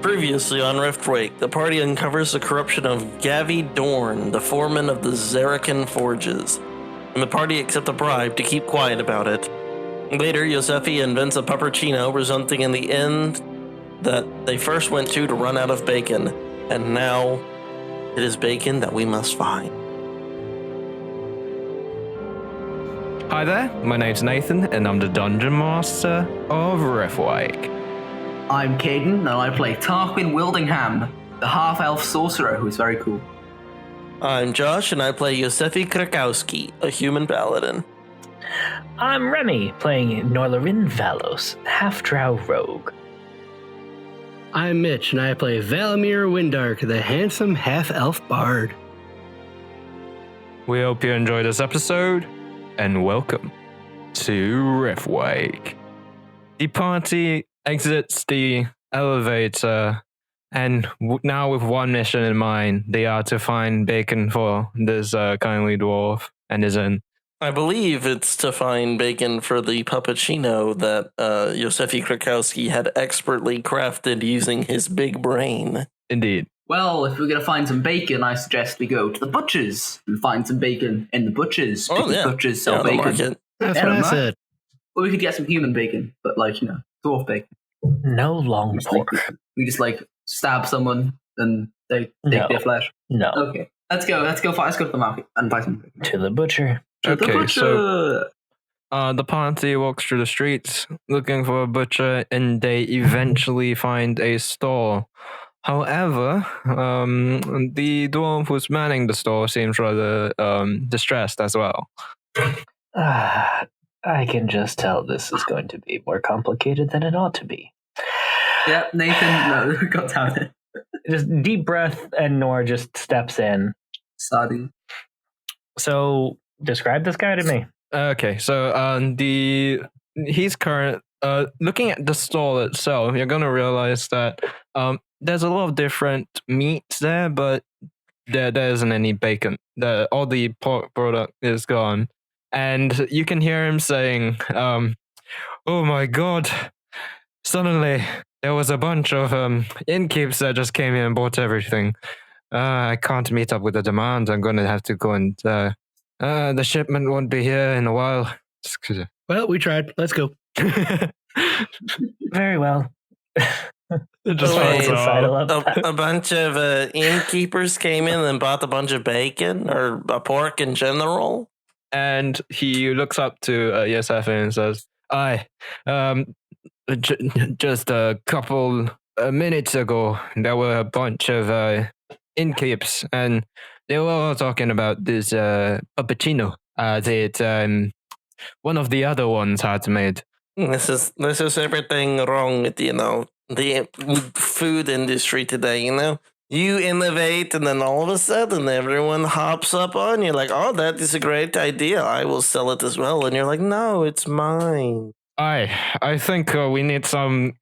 Previously on Riftwake, the party uncovers the corruption of Gavi Dorn, the foreman of the Zerakan Forges, and the party accept a bribe to keep quiet about it. Later, Josefi invents a puppuccino, resulting in the end that they first went to run out of bacon, and now it is bacon that we must find. Hi there, my name's Nathan, and I'm the Dungeon Master of Riftwake. I'm Caden, and I play Tarquin Wildingham, the half-elf sorcerer who is very cool. I'm Josh, and I play Josefi Krakowski, a human paladin. I'm Remy, playing Norlarin Valos, half-drow rogue. I'm Mitch, and I play Valmaer Windark, the handsome half-elf bard. We hope you enjoy this episode, and welcome to Riftwake. The party exits the elevator, and now with one mission in mind, they are to find bacon for this kindly dwarf and his inn. I believe it's to find bacon for the puppuccino that Josefi Krakowski had expertly crafted using his big brain. Indeed. Well, if we're going to find some bacon, I suggest we go to the butchers and find some bacon in the butchers. Oh, yeah. Butchers sell bacon. Market. That's what I said. Or we could get some human bacon, but dwarf bacon. No long pork. We just stab someone and they take their flesh. No. Okay, let's go to the market and buy some bacon. To the butcher. Okay, so the party walks through the streets looking for a butcher, and they eventually find a store. However, the dwarf who's manning the store seems rather distressed as well. I can just tell this is going to be more complicated than it ought to be. Yep, Nathan, got down. Just deep breath, and Nora just steps in. Sorry. So, describe this guy to me. Okay, so he's current. Looking at the stall itself, you're gonna realize that there's a lot of different meats there, but there isn't any bacon. All the pork product is gone. And you can hear him saying, oh my god, suddenly there was a bunch of innkeeps that just came in and bought everything. I can't meet up with the demand. I'm going to have to go and the shipment won't be here in a while. Well, we tried. Let's go. Very well. It just a bunch of innkeepers came in and bought a bunch of bacon or pork in general. And he looks up to Josefi and says, just a couple minutes ago, there were a bunch of innkeeps, and they were all talking about this puppuccino that one of the other ones had made. This is everything wrong with, the food industry today, You innovate, and then all of a sudden, everyone hops up on you like, oh, that is a great idea. I will sell it as well. And you're like, no, it's mine. I think we need some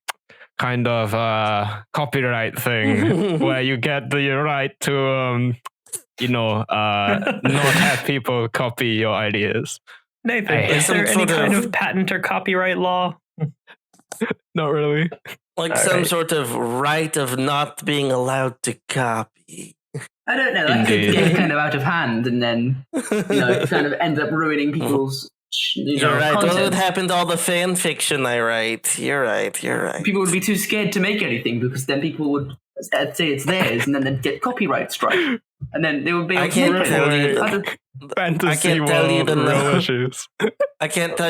kind of copyright thing where you get the right to, not have people copy your ideas. Nathan, is there any kind of patent or copyright law? Not really. Like some sort of right of not being allowed to copy. I don't know. That could get kind of out of hand, and then kind of end up ruining people's. You're right. Content. Well, it happened to all the fan fiction I write. You're right. People would be too scared to make anything because then people would say it's theirs, and then they'd get copyright strike, and then they would be. I can't tell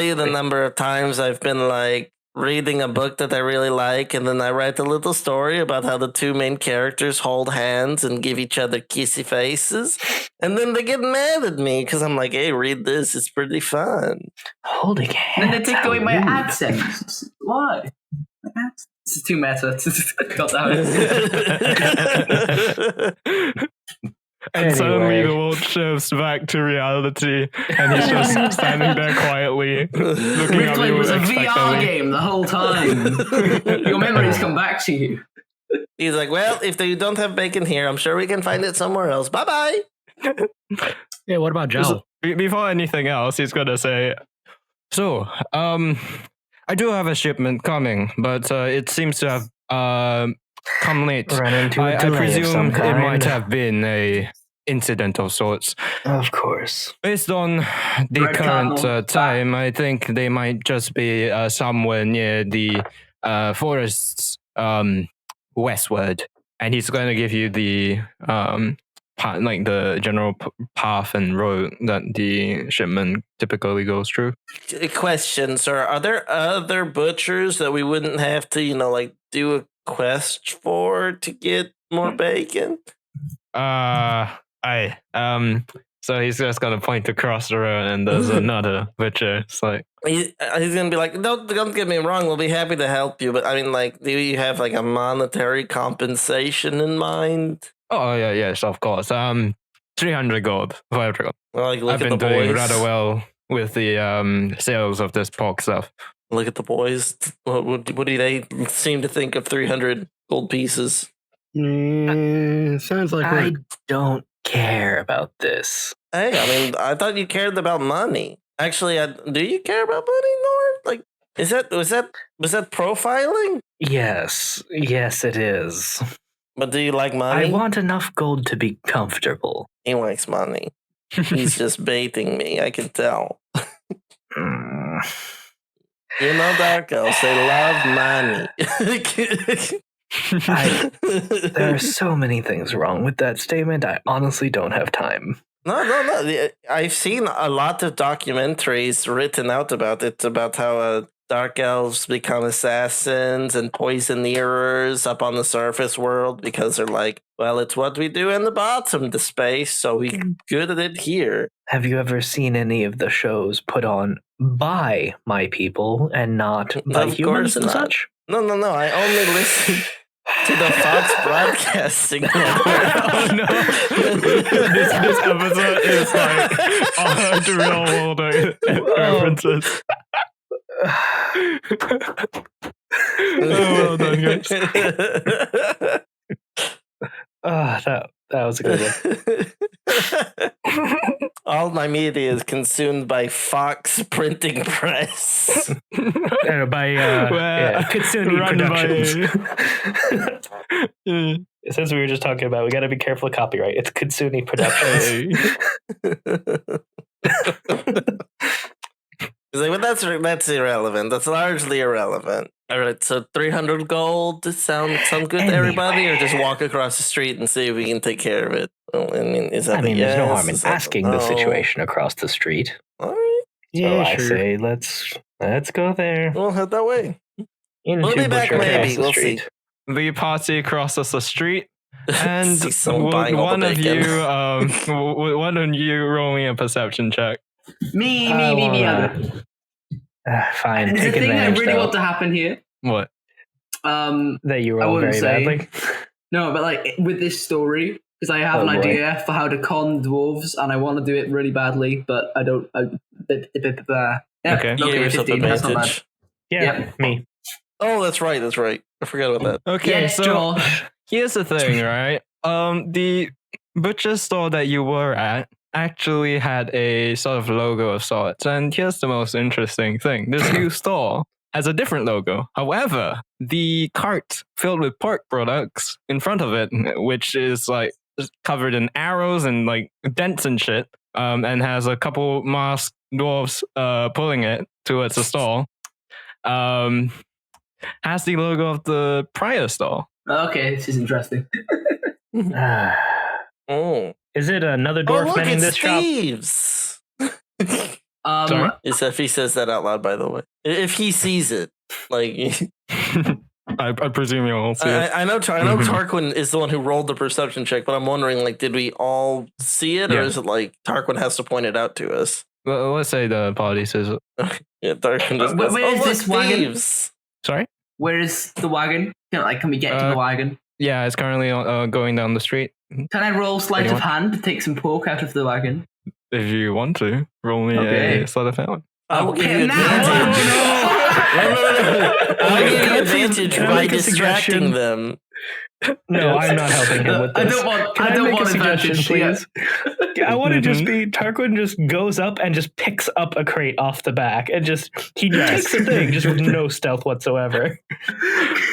you the number of times I've been reading a book that I really like, and then I write a little story about how the two main characters hold hands and give each other kissy faces, and then they get mad at me because I'm like, hey, read this, it's pretty fun. Holding hands. And then they take away my accent. Why? This is too meta. Got that. And suddenly the world shifts back to reality, and he's just standing there quietly, looking at Riftwake you was a expectantly. VR game the whole time. Your memories come back to you. He's like, well, if you don't have bacon here, I'm sure we can find it somewhere else. Bye-bye. Yeah, what about Joe? Before anything else, he's going to say, so, I do have a shipment coming, but it seems to have come late. Run into a I delay of presume some it might kind. have been a incident of sorts. Of course. Based on the Red current Cardinal. time, I think they might just be somewhere near the forests westward. And he's going to give you the like the general path and road that the shipment typically goes through. Question, sir. Are there other butchers that we wouldn't have to, like, do a quest for to get more bacon? So he's just gonna point across the road, and there's another butcher. It's like He's gonna be like, don't get me wrong. We'll be happy to help you, but I mean, like, do you have like a monetary compensation in mind? oh yeah, yes, of course. 300 gold for every gold. Well, like, look I've at been the doing boys. rather well with the sales of this pork stuff. Look at the boys. What do they seem to think of 300 gold pieces? Sounds like I we're don't care about this. Hey, I mean, I thought you cared about money. Actually, do you care about money, Nord? Like, was that profiling? Yes, it is. But do you like money? I want enough gold to be comfortable. He likes money. He's just baiting me. I can tell. Mm. Dark elves, they love money. There are so many things wrong with that statement. I honestly don't have time. No. I've seen a lot of documentaries written out about it, about how dark elves become assassins and poisoneers up on the surface world because they're like, well, it's what we do in the bottom to space, so we're good at it here. Have you ever seen any of the shows put on by my people and not by Of humans course and not. such? No. I only listen to the Fox Broadcasting Network. Oh no! this episode is like all the real world references. Oh, well done, guys. That was a good one. All my media is consumed by Fox Printing Press. By Kitsune Productions. Since we were just talking about, we got to be careful of copyright. It's Kitsune Productions. But that's irrelevant. That's largely irrelevant. All right, so 300 gold sound good to everybody, or just walk across the street and see if we can take care of it? Well, I mean, is that I mean, there's no harm in Is that asking no? the situation across the street. All right, So I say let's go there. we'll head that way. Into We'll be back, Butcher maybe. across the We'll street. see. The party crosses the street, and See someone buying all one the of bacon. one of you roll me a perception check. Me. Fine, There's a take thing that I advantage really though, want to happen here. What? that you I roll wouldn't very say. badly. No, but like with this story, because I have Oh, an boy. idea for how to con dwarves, and I want to do it really badly, but I don't. Yeah, Okay. You gave yourself 15, that's not bad. advantage. Yeah, Yep. me. Oh, that's right. I forgot about that. Okay, Yes, so Josh. here's the thing, right? The butcher store that you were at actually had a sort of logo of sorts, and here's the most interesting thing: this new store has a different logo. However, the cart filled with pork products in front of it, which is like covered in arrows and like dents and shit, and has a couple masked dwarves pulling it towards the stall, has the logo of the prior stall. Okay, this is interesting. Oh, Is it another oh dwarf look, manning it's this shop? thieves. Sorry? It's if he says that out loud, by the way. If he sees it, like I presume you all see it. I know Tarquin is the one who rolled the perception check, but I'm wondering, like, did we all see it, or Yeah. is it like Tarquin has to point it out to us? Well, let's say the party says it. Yeah, Tarquin just Where goes, is look, this wagon?" thieves. Sorry? Where is the wagon? Can we get to the wagon? Yeah, it's currently going down the street. Can I roll sleight of Anyone? hand to take some pork out of the wagon? If you want to, roll me Okay. a sleight of hand. I will give Okay, you now- advantage. Oh, I'll give you Can I please- advantage can I by make a distracting suggestion? them. No, I'm not helping him with I this. don't want. Can I don't make want a suggestion, advantage. please? I want to just be Tarquin just goes up and just picks up a crate off the back and he takes the thing just with no stealth whatsoever.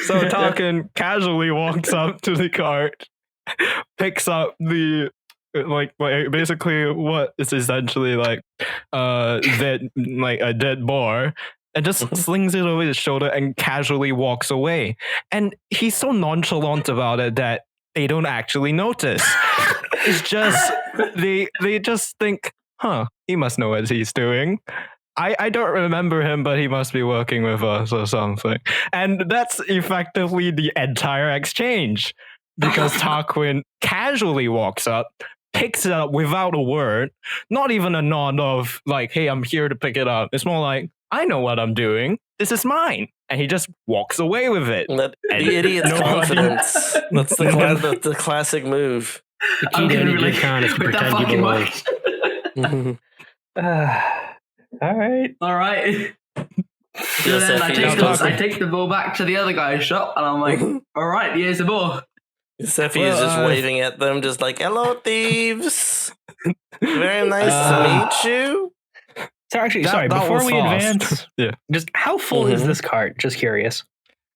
So Tarquin casually walks up to the cart, picks up the like basically what is essentially like a dead boar, and just slings it over his shoulder and casually walks away. And he's so nonchalant about it that they don't actually notice. It's just they just think, he must know what he's doing. I don't remember him, but he must be working with us or something. And that's effectively the entire exchange. Because Tarquin casually walks up, picks it up without a word, not even a nod of like, hey, I'm here to pick it up. It's more like, I know what I'm doing. This is mine. And he just walks away with it. The idiot's confidence. That's the classic move. The key to any good con is to pretend you belong. All right. So then I take the ball back to the other guy's shop, and I'm like, all right, here's the ball. Josefi is just waving at them, just like, hello, thieves. Very nice to meet you. So actually, sorry, before we advance, just how full is this cart? Just curious.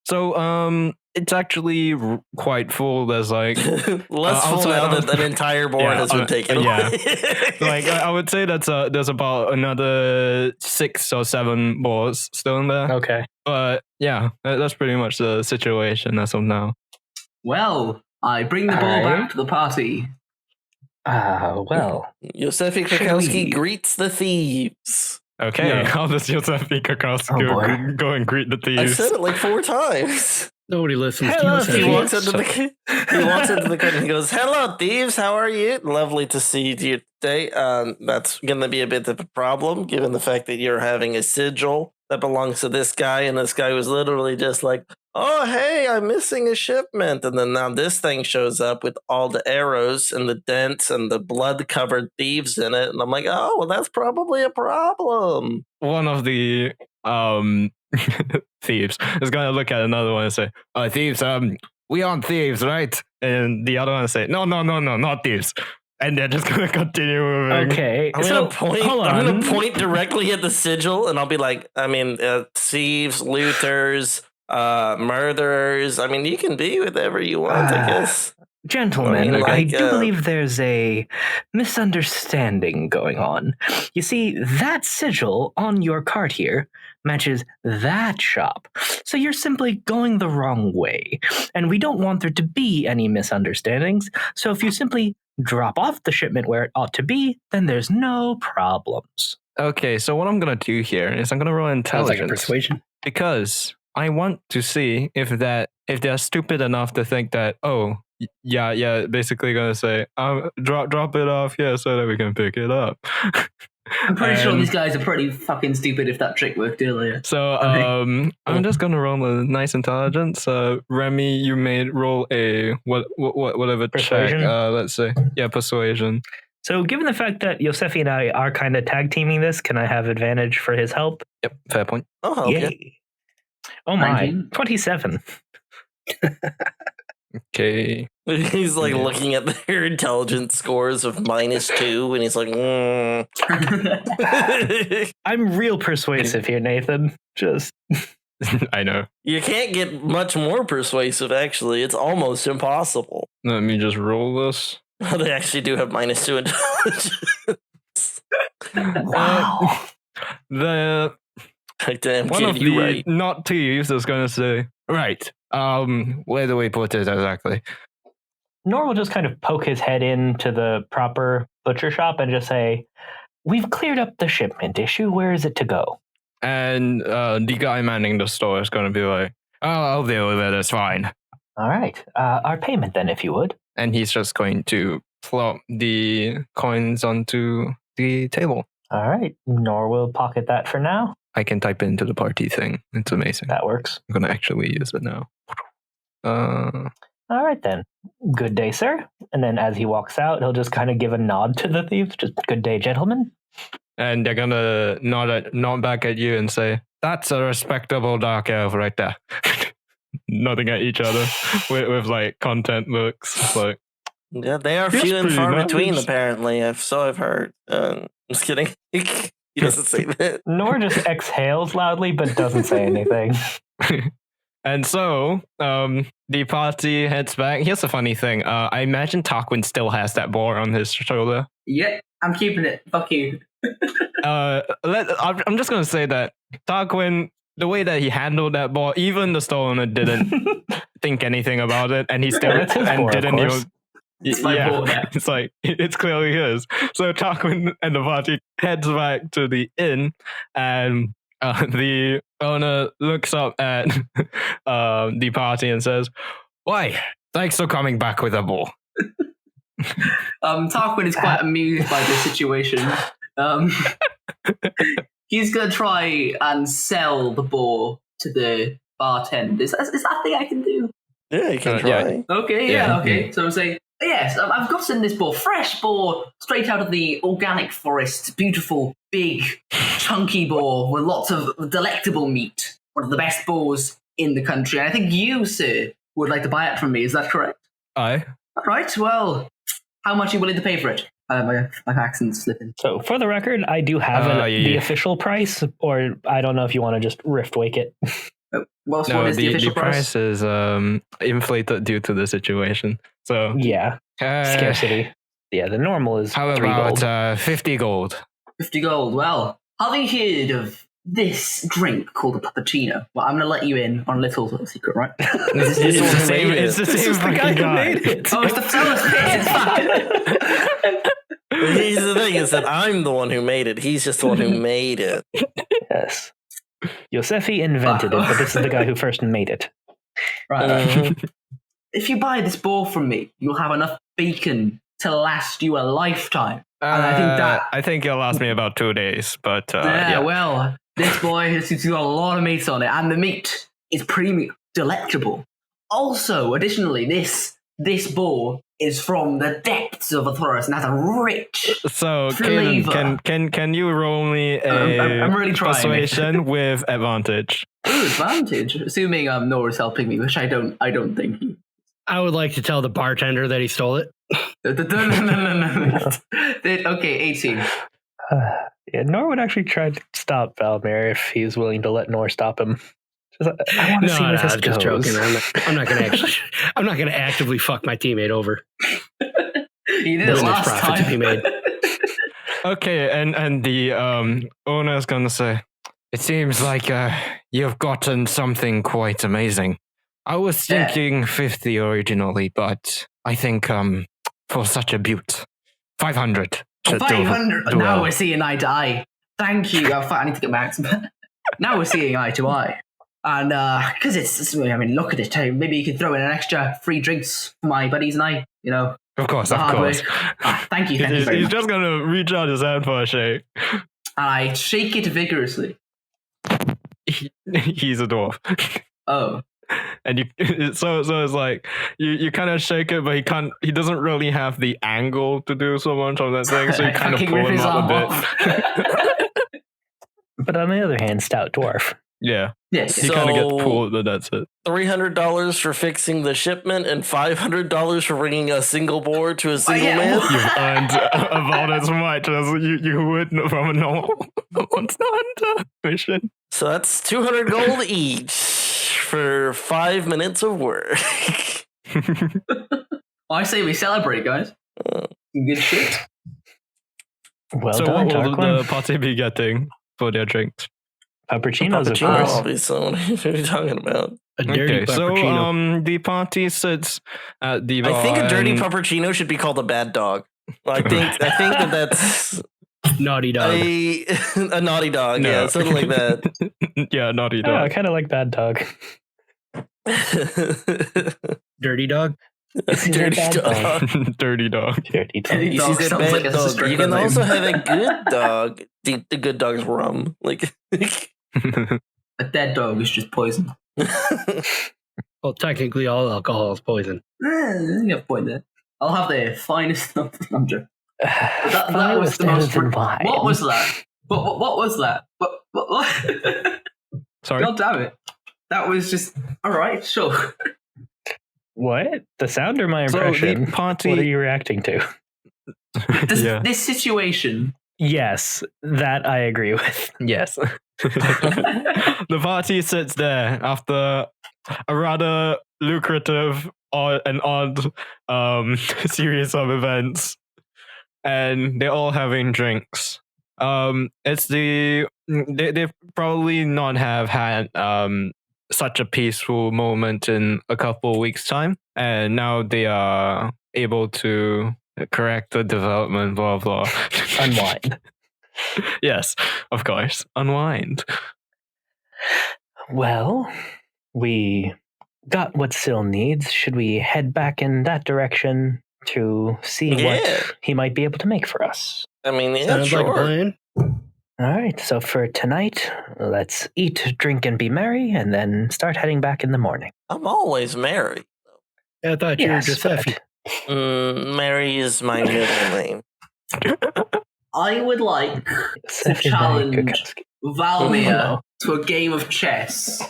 So, it's actually quite full. There's like less full now that an entire board has been taken away. Like I would say there's about another 6 or 7 boards still in there. Okay, but yeah, that's pretty much the situation as of now. Well, I bring the ball back to the party. Well, Josefi Krakowski greets the thieves. Okay, how does Josefi Krakowski go and greet the thieves? I said it like 4 times. Nobody listens Hello, to he you. walks into the curtain and he goes, hello, thieves, how are you? Lovely to see you today. That's going to be a bit of a problem, given the fact that you're having a sigil that belongs to this guy, and this guy was literally just like, oh, hey, I'm missing a shipment. And then now this thing shows up with all the arrows and the dents and the blood-covered thieves in it. And I'm like, oh, well, that's probably a problem. One of the thieves is going to look at another one and say, thieves, we aren't thieves, right? And the other one say, no, not thieves. And they're just going to continue moving. Okay. I'm going to point directly at the sigil, and I'll be like, thieves, looters, murderers. I mean, you can be whatever you want, I guess. Gentlemen, I do believe there's a misunderstanding going on. You see, that sigil on your cart here matches that shop. So you're simply going the wrong way. And we don't want there to be any misunderstandings. So if you simply drop off the shipment where it ought to be, then there's no problems. Okay, so what I'm going to do here is I'm going to roll intelligence. Sounds like a persuasion. Because I want to see if they're stupid enough to think that, basically going to say, drop it off here so that we can pick it up. I'm pretty sure these guys are pretty fucking stupid if that trick worked earlier. So I'm just going to roll a nice intelligence. Remy, you may roll a whatever persuasion? check. Let's say, persuasion. So given the fact that Josefi and I are kind of tag teaming this, can I have advantage for his help? Yep, fair point. I'll help you. Oh my, 19. 27. Okay. He's like looking at their intelligence scores of -2, and he's like, I'm real persuasive here, Nathan. Just I know. You can't get much more persuasive, actually. It's almost impossible. Let me just roll this. They actually do have -2 intelligence. wow. The Damn, one kid, of you the right. not thieves is going to say, right, where do we put it exactly? Nor will just kind of poke his head into the proper butcher shop and just say, we've cleared up the shipment issue. Where is it to go? And the guy manning the store is going to be like, I'll deal with it. It's fine. All right. Our payment then, if you would. And he's just going to plop the coins onto the table. All right. Nor will pocket that for now. I can type into the party thing. It's amazing. That works. I'm going to actually use it now. All right, then. Good day, sir. And then as he walks out, he'll just kind of give a nod to the thieves. Just, good day, gentlemen. And they're going to nod back at you and say, that's a respectable dark elf right there. Nodding at each other with like content looks. It's like, Yeah, they are That's few and pretty far nice. between, apparently. I've heard. Just kidding. He doesn't say that. Nor just exhales loudly, but doesn't say anything. And so, the party heads back. Here's the funny thing. I imagine Tarquin still has that boar on his shoulder. Yeah, I'm keeping it. Fuck you. I'm just gonna say that Tarquin, the way that he handled that boar, even the store owner didn't think anything about it, and he still That's his and boar, of didn't course. even. It's my boar now. It's like it's clearly his. So Tarquin and the party heads back to the inn, and the owner looks up at the party and says, "Why? Thanks for coming back with a boar." Tarquin is quite amused by this situation. He's gonna try and sell the boar to the bartender. Is that a thing I can do? Yeah, you can Yeah. try. Okay, Yeah. okay. So I'm saying, yes, I've gotten this boar, fresh boar, straight out of the organic forest. Beautiful, big, chunky boar with lots of delectable meat. One of the best boars in the country. And I think you, sir, would like to buy it from me. Is that correct? Aye. All right. Well, how much are you willing to pay for it? My accent's slipping. So, for the record, I do have the yeah. official price, or I don't know if you want to just Riftwake it. What No, is the official price is inflated due to the situation. So Yeah, scarcity. Yeah, the normal is How 3 gold. about 50 gold? 50 gold. Well, having heard of this drink called a puppuccino, well, I'm going to let you in on a little secret, right? It's the same. It's the same fucking guy. Oh, it's the fellas pit. It's fine. Here's the thing: is that I'm the one who made it. He's just the one who made it. Yes. Josefi invented it, but this is the guy who first made it. Right. If you buy this boar from me, you'll have enough bacon to last you a lifetime. And I think it'll last me about 2 days, but yeah. Well, this boy has got a lot of meat on it, and the meat is premium, delectable. Also, additionally, this boar is from the depths of a forest and has a rich So, flavor. Caden, can you roll me a I'm really trying. persuasion with advantage? Ooh, advantage. Assuming Nora's helping me, which I don't think he. I would like to tell the bartender that he stole it. No. Okay, 18. Yeah, Nor would actually try to stop Valmaer if he's willing to let Nor stop him. I want to see where this I'm just goes. joking. I'm not going to actually. I'm not going to actively fuck my teammate over. He did it Business last profit to be time. made. Okay, and the owner's gonna say, "It seems like you've gotten something quite amazing. I was thinking 50 originally, but I think for such a beaut, 500. 500. Now we're seeing eye to eye. Thank you. I need to get my accent. Now we're seeing eye to eye. And because look at it. Hey, maybe you could throw in an extra free drinks for my buddies and I. You know, Of course, the of hard course. way. Thank you very He's much. just gonna reach out his hand for a shake. And I shake it vigorously. He's a dwarf. Oh. And you, so it's like you kind of shake it, but he doesn't really have the angle to do so much of that thing, so you kind of Fucking pull rip him his up a arm bit. But on the other hand, stout dwarf. Yeah, Yes. he kind of gets pulled, but that's it. $300 for fixing the shipment and $500 for bringing a single board to a single yeah. man. You've earned about as much as you would from a normal monster hunter mission. So that's 200 gold each for 5 minutes of work. I say we celebrate, guys. Good shit. Well So done, what will Tarquin. the party be getting for their drinks? Puppuccinos, of Cappuccino, course. obviously. What are you talking about? A dirty Okay, so puppuccino. the party sits at the bar. I think a dirty and- puppuccino should be called a bad dog. I think that's Naughty dog. a naughty dog. No. Yeah, something like that. Yeah, naughty Oh, I dog. kind of like bad dog. Dirty dog. Dirty Bad dog. Dirty dog. Dirty dog. Dirty You dog see the sounds bad like a dog. sister You can name. also have a good dog. The good dog's rum. Like A dead dog is just poison. Well, technically, all alcohol is poison. You have a point there. I'll have the finest of the number. That was Finest the most. Edison wine. What was that? What was that? What? Sorry. God damn it! That was just all right. Sure. What? The sound or my So impression? the party. What are you reacting to? This situation. Yes, that I agree with. Yes. The party sits there after a rather lucrative and odd series of events, and they're all having drinks. It's they've probably not have had such a peaceful moment in a couple of weeks' time, and now they are able to correct the development, blah blah. Unwind. Yes, of course, unwind. Well, we got what Syl needs. Should we head back in that direction to see what he might be able to make for us? I mean, yeah, Sounds sure. like a plan. All right, so for tonight, let's eat, drink, and be merry, and then start heading back in the morning. I'm always Mary. I thought you were Yes, Josefi. Mary is my middle name. I would like to Josefi challenge Kukowski. Valmaer to a game of chess.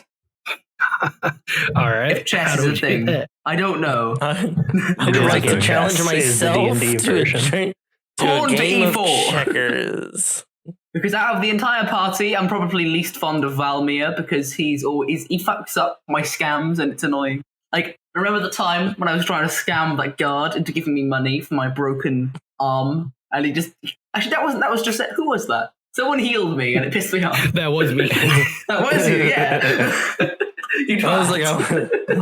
All right. If chess How is do a we do thing. that? I don't know. I would It is like a to game. challenge Chess is the myself D&D to version. a Pawn to game of E4. checkers. Because out of the entire party, I'm probably least fond of Valmaer because he fucks up my scams and it's annoying. Like, remember the time when I was trying to scam that guard into giving me money for my broken arm, and he just actually that was just who was that? Someone healed me and it pissed me off. That was me. That was you, yeah. You I was like, tried. I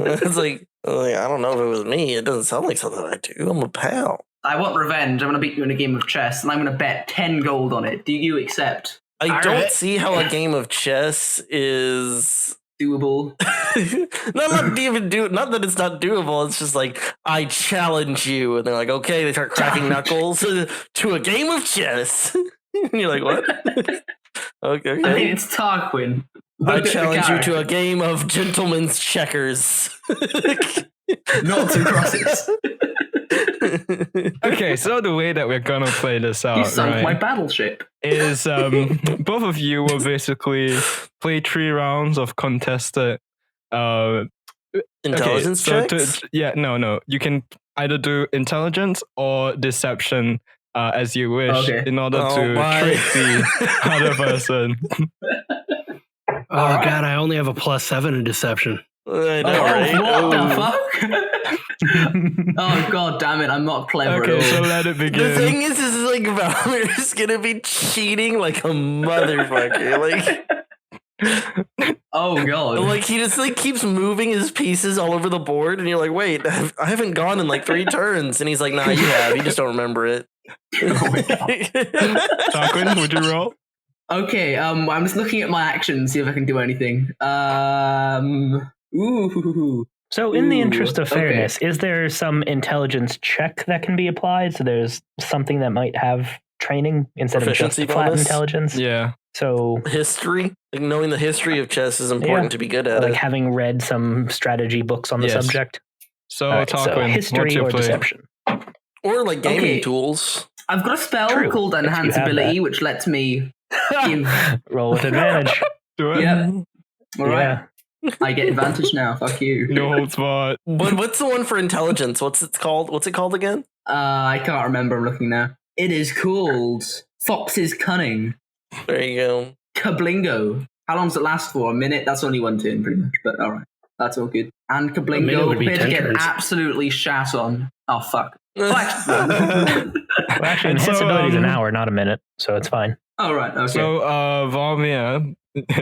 don't know if it was me. It doesn't sound like something I do. I'm a pal. I want revenge. I'm going to beat you in a game of chess, and I'm going to bet 10 gold on it. Do you accept? I All don't right. see how a game of chess is Doable. not that it's not doable. It's just like, I challenge you, and they're like, okay. They start cracking knuckles to a game of chess, and you're like, what? Okay. I mean, it's Tarquin. I Look at the challenge you to a character. game of gentlemen's checkers. Noughts and crosses. Okay, so the way that we're gonna play this You out, sunk right, my battleship. is both of you will basically play 3 rounds of contested Intelligence checks? No. You can either do intelligence or deception as you wish Okay. in order Oh, to my. trick the other person. Oh god, I only have a +7 in deception. I know, right? What the Ooh. fuck? Oh god damn it, I'm not clever Okay, at so all. let it The begin. thing is like Valmaer is gonna be cheating like a motherfucker. Oh god. Like he just like keeps moving his pieces all over the board, and you're like, wait, I haven't gone in like 3 turns, and he's like, nah, you have. You just don't remember it. Tarquin, would you roll? Okay, I'm just looking at my actions, see if I can do anything. Ooh. So, in the Ooh, interest of okay. fairness, is there some intelligence check that can be applied? So, there's something that might have training instead of just Proficiency flat bonus? intelligence? Yeah. So, History, like knowing the history of chess is important Yeah. to be good at like it. having read some strategy books on the Yes. subject? So All right, so Tarquin, what's history your or play? deception? Or like gaming Okay. tools. I've got a spell True, called if you Enhance have Ability, which lets me give. Roll with advantage. Do it. Yep. Alright. Yeah. I get advantage now. Fuck you. No holds barred. What's the one for intelligence? What's it called? What's it called again? I can't remember. I'm looking now. It is called Fox's Cunning. There you go. Kablingo. How long does it last for? A minute? That's only 1 turn, pretty much. But alright. That's all good. And A minute Kablingo, would be prepared to 10 get turns. absolutely shat on. Oh, fuck. Well, actually, And enhance so, ability is an hour, not a minute, so it's fine. Alright, okay. So Valmaer,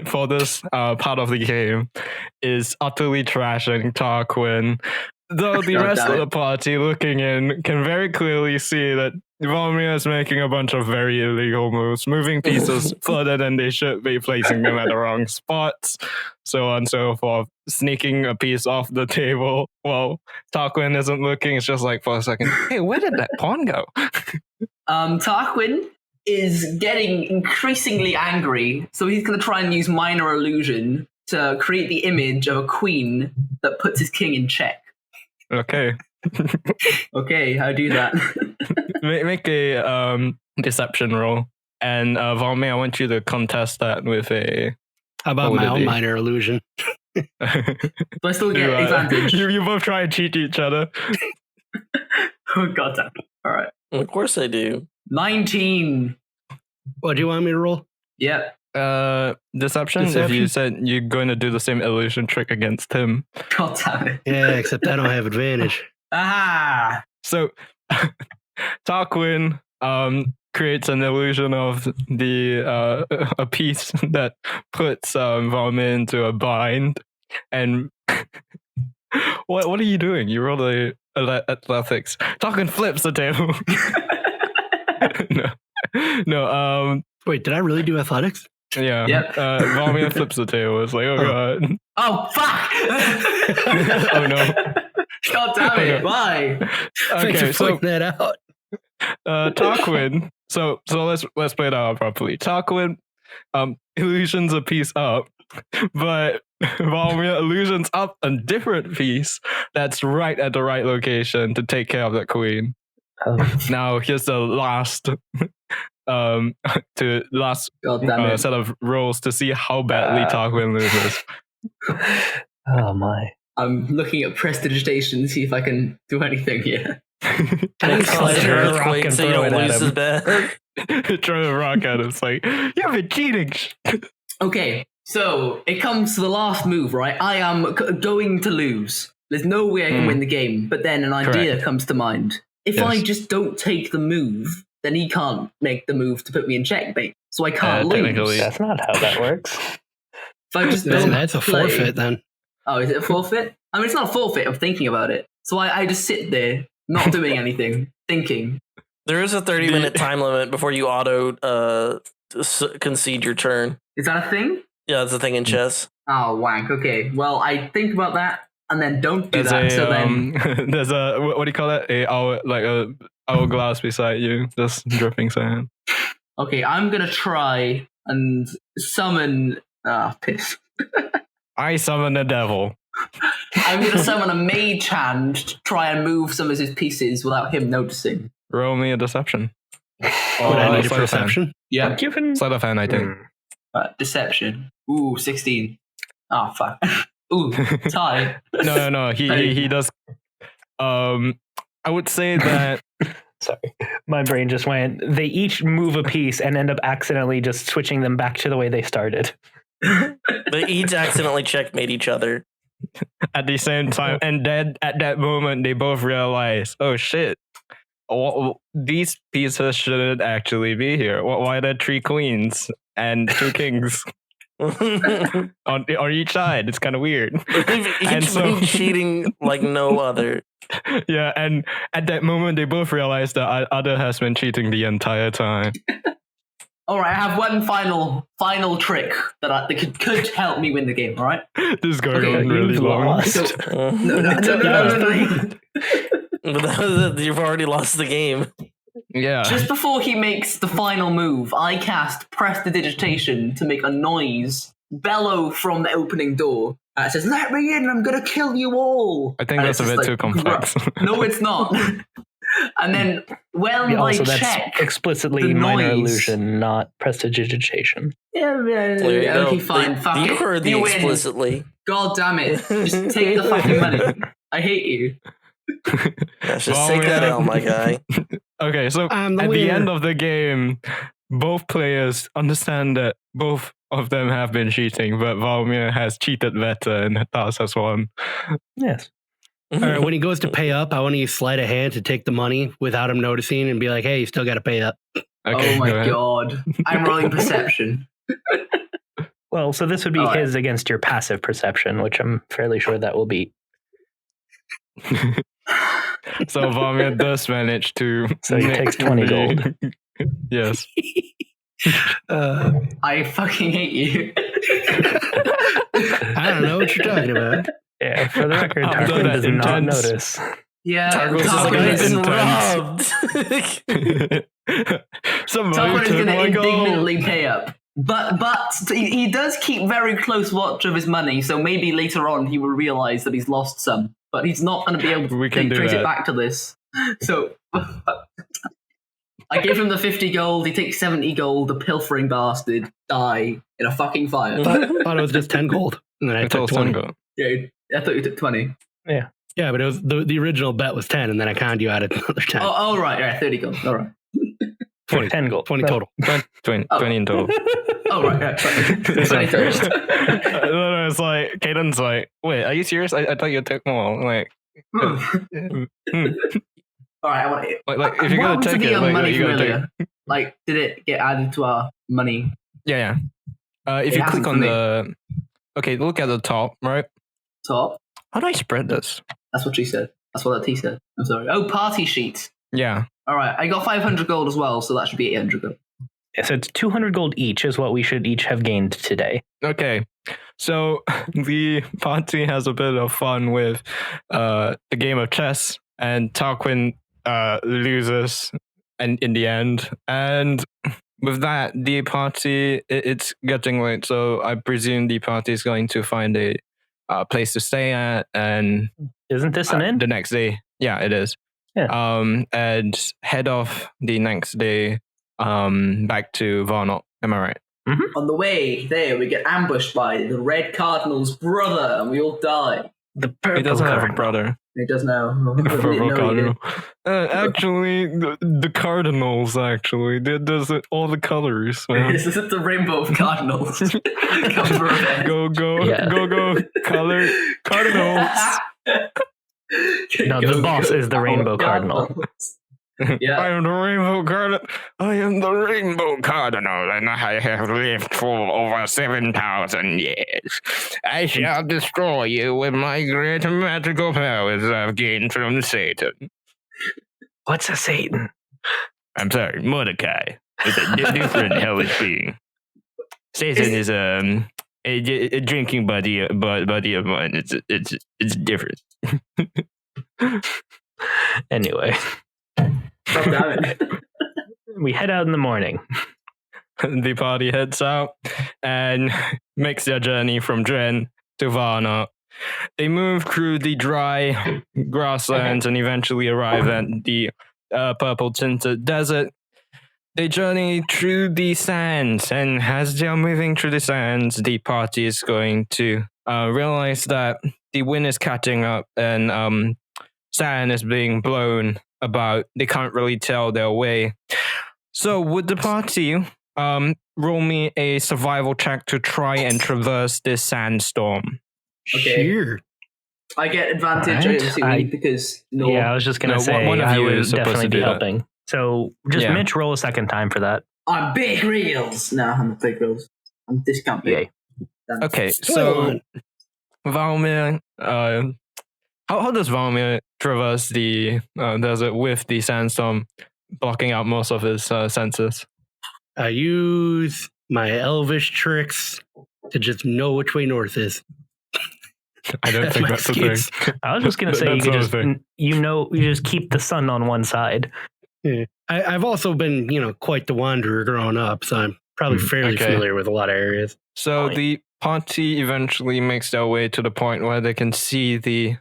for this part of the game, is utterly trashing Tarquin. Though the God rest damn of it. the party looking in can very clearly see that Valmaer is making a bunch of very illegal moves, moving pieces further than they should be, placing them at the wrong spots, so on and so forth, sneaking a piece off the table. Well, Tarquin isn't looking, it's just like for a second, hey, where did that pawn go? Tarquin is getting increasingly angry, so he's going to try and use Minor Illusion to create the image of a queen that puts his king in check. Okay. Okay, how do that? Make a deception roll. And Valmaer, I want you to contest that with a... How about What would my it own be? minor illusion? Do I still get advantage? You both try and cheat each other. Oh, God damn. All right. Of course I do. 19. What do you want me to roll? Yep. Deception. If you said you're going to do the same illusion trick against him. God damn it. Yeah, except I don't have advantage. Ah. So Tarquin creates an illusion of the a piece that puts Valmaer into a bind. And what are you doing? You roll the athletics. Tarquin flips the table. No. Wait, did I really do athletics? Yeah. Yep. Valmaer flips the table. It's like, oh god. Oh, fuck. Oh no. God damn it. Why? Thanks Okay, for so pointing that out. Tarquin. So let's play it out properly. Tarquin illusions a piece up, but Valmaer illusions up a different piece that's right at the right location to take care of that queen. Now here's the last God damn it. set of rolls to see how badly Tarquin loses. Oh my. I'm looking at prestidigitation to see if I can do anything here. Can Cause slide an her a rock earthquake and so you throw don't it at lose him? as bad. Throw the rock at him. It's like, you've been cheating. Okay, so it comes to the last move, right? I am going to lose. There's no way I can win the game. But then an idea comes to mind. If I just don't take the move, then he can't make the move to put me in checkmate. So I can't lose. Technically. That's not how that works. If I just don't That's a play- forfeit then. Oh, is it a forfeit? I mean, it's not a forfeit. I'm thinking about it. So I just sit there, not doing anything, thinking. There is a 30-minute time limit before you auto concede your turn. Is that a thing? Yeah, that's a thing in chess. Oh, wank. Okay. Well, I think about that and then don't do that. So then. There's a what do you call it? A hourglass beside you, just dripping sand. Okay, I'm going to try and summon. Ah, piss. I summon the devil. I'm going to summon a mage hand to try and move some of his pieces without him noticing. Roll me a deception. Would I need a sleight of hand. perception? Yeah. Given Sleight of hand, I think. Deception. Ooh, 16. Oh, fuck. Ooh, tie. No. He does. I would say that. Sorry, my brain just went. They each move a piece and end up accidentally just switching them back to the way they started. They each accidentally checkmate each other. At the same time, and then at that moment, they both realize, oh shit, these pieces shouldn't actually be here. Why are there 3 queens and 2 kings on each side? It's kind of weird. Each been cheating like no other. Yeah, and at that moment, they both realize that other has been cheating the entire time. All right, I have one final trick that could help me win the game. All right. This is going Okay, on really you've long. lost. So, no. But that was it. You've already lost the game. Yeah. Just before he makes the final move, I cast prestidigitation to make a noise bellow from the opening door. It says, "Let me in! I'm gonna kill you all." I think And that's it's a just bit too complex. No, it's not. And then when I Also, that's check explicitly the minor noise- illusion, not prestidigitation. There you okay, go. fine. Fuck You it. heard the You win. explicitly. God damn it! Just take the fucking money. I hate you. Yeah, just take that out, my guy. Okay, so I'm the at the winner. end of the game, both players understand that both of them have been cheating, but Valmaer has cheated better and thus has won. Yes. All right, when he goes to pay up, I want to use sleight of hand to take the money without him noticing and be like, hey, you still got to pay up. Okay, Oh my go ahead. god! I'm rolling perception. Well, so this would be All right. his against your passive perception, which I'm fairly sure that will beat. So Valmaer does manage to. So he nick takes 20 gold. Yes. I fucking hate you. I don't know what you're talking about. Yeah, for the record, I've done Tarquin that does not intense. notice. Yeah, Tarquin's just like, Tarquin I've been robbed. Somebody Tarquin is took going to my gold. indignantly pay up. But he does keep very close watch of his money, so maybe later on he will realize that he's lost some. But he's not going to be able We to can do trace that. it back to this. So I I give him the 50 gold. He takes 70 gold. The pilfering bastard die in a fucking fire. thought it was just 10 gold. And then I took 20. Yeah, I thought you took 20. Yeah. Yeah, but it was the original bet was 10, and then I conned you out at another 10. Oh, right. Yeah, 30 gold. All right. 20, 10 gold. 20 total. 20 in total. Oh, right. Yeah, 20 first. It's like, Caden's like, wait, are you serious? I thought you took more. Like, All right, I want to. like if you're What going to happened take to it, the like, money you from gotta take earlier? Like, did it get added to our money? Yeah. If It you click hasn't on for me. the, okay, look at the top, right? Top? How do I spread this? That's what she said. That's what that T said. I'm sorry. Oh, party sheet. Yeah. All right, I got 500 gold as well, so that should be 800 gold. So it's 200 gold each is what we should each have gained today. Okay. So the party has a bit of fun with a game of chess, and Tarquin loses and in the end. And with that, the party, it's getting late, so I presume the party is going to find a place to stay at, and Isn't this an inn? the next day. Yeah, it is. Yeah. And head off the next day back to Valmaer. Am I right? On the way there, we get ambushed by the Red Cardinal's brother, and we all die. The He purple doesn't have a cardinal. brother. He does now. Purple No, cardinal. Actually, the cardinals, actually. There's all the colors. Man. This is the rainbow of cardinals. Come for revenge. Go, Yeah. go, color cardinals. No, the boss is the rainbow cardinal. Yeah. I am the rainbow cardinal. I am the rainbow cardinal, and I have lived for over 7,000 years. I shall destroy you with my great magical powers I've gained from Satan. What's a Satan? I'm sorry, Mordecai. It's a different hellish being. Satan is a drinking buddy of mine. It's different. Anyway, God damn it. we head out in the morning. The party heads out and makes their journey from Dren to Varna. They move through the dry grasslands and eventually arrive at the purple tinted desert. They journey through the sands, and as they are moving through the sands, the party is going to realize that the wind is catching up and sand is being blown about. They can't really tell their way. So would the party roll me a survival check to try and traverse this sandstorm? Okay. Sure. I get advantage Right. assuming because no. Yeah, I was just going to No, say one of I you would is supposed to definitely be do that. helping. So just Yeah. Mitch, roll a second time for that. I'm big reels. No, I'm not big reels. I'm discount big. Yay. Damn. Okay, so Valmaer, how does Valmaer traverse the desert with the sandstorm blocking out most of his senses? I use my elvish tricks to just know which way north is. I don't think my that's a thing. skills. I was just going to say you That's could not a just, thing. you just keep the sun on one side. Yeah. I've also been, quite the wanderer growing up, so I'm probably fairly okay. familiar with a lot of areas. So Fine. the party eventually makes their way to the point where they can see the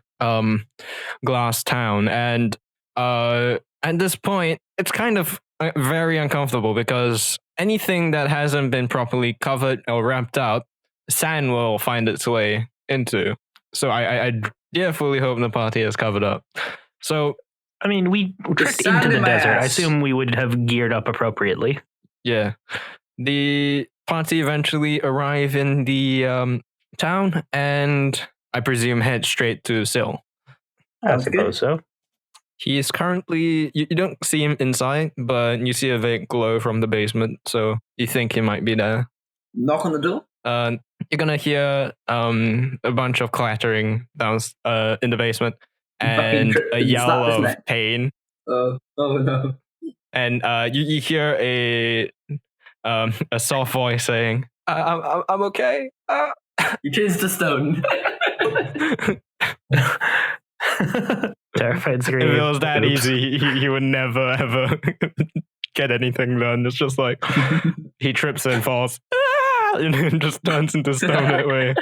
glass town, and at this point, it's kind of very uncomfortable because anything that hasn't been properly covered or wrapped out, sand will find its way into. So I fully hope the party is covered up. So I mean, we trekked sand into the in my desert. I ass. assume we would have geared up appropriately. yeah, the party eventually arrive in the town, and I presume head straight to Syl. I Sounds suppose so. He is currently, you don't see him inside, but you see a vague glow from the basement, so you think he might be there. Knock on the door. You're gonna hear a bunch of clattering down in the basement, and Fucking a yell slap his of neck. pain, Oh no. and you hear a soft voice saying, I'm okay. He turns to stone. Terrified If scream. it was that Oops. easy, he would never ever get anything done. It's just like he trips and falls, and just turns into stone that way.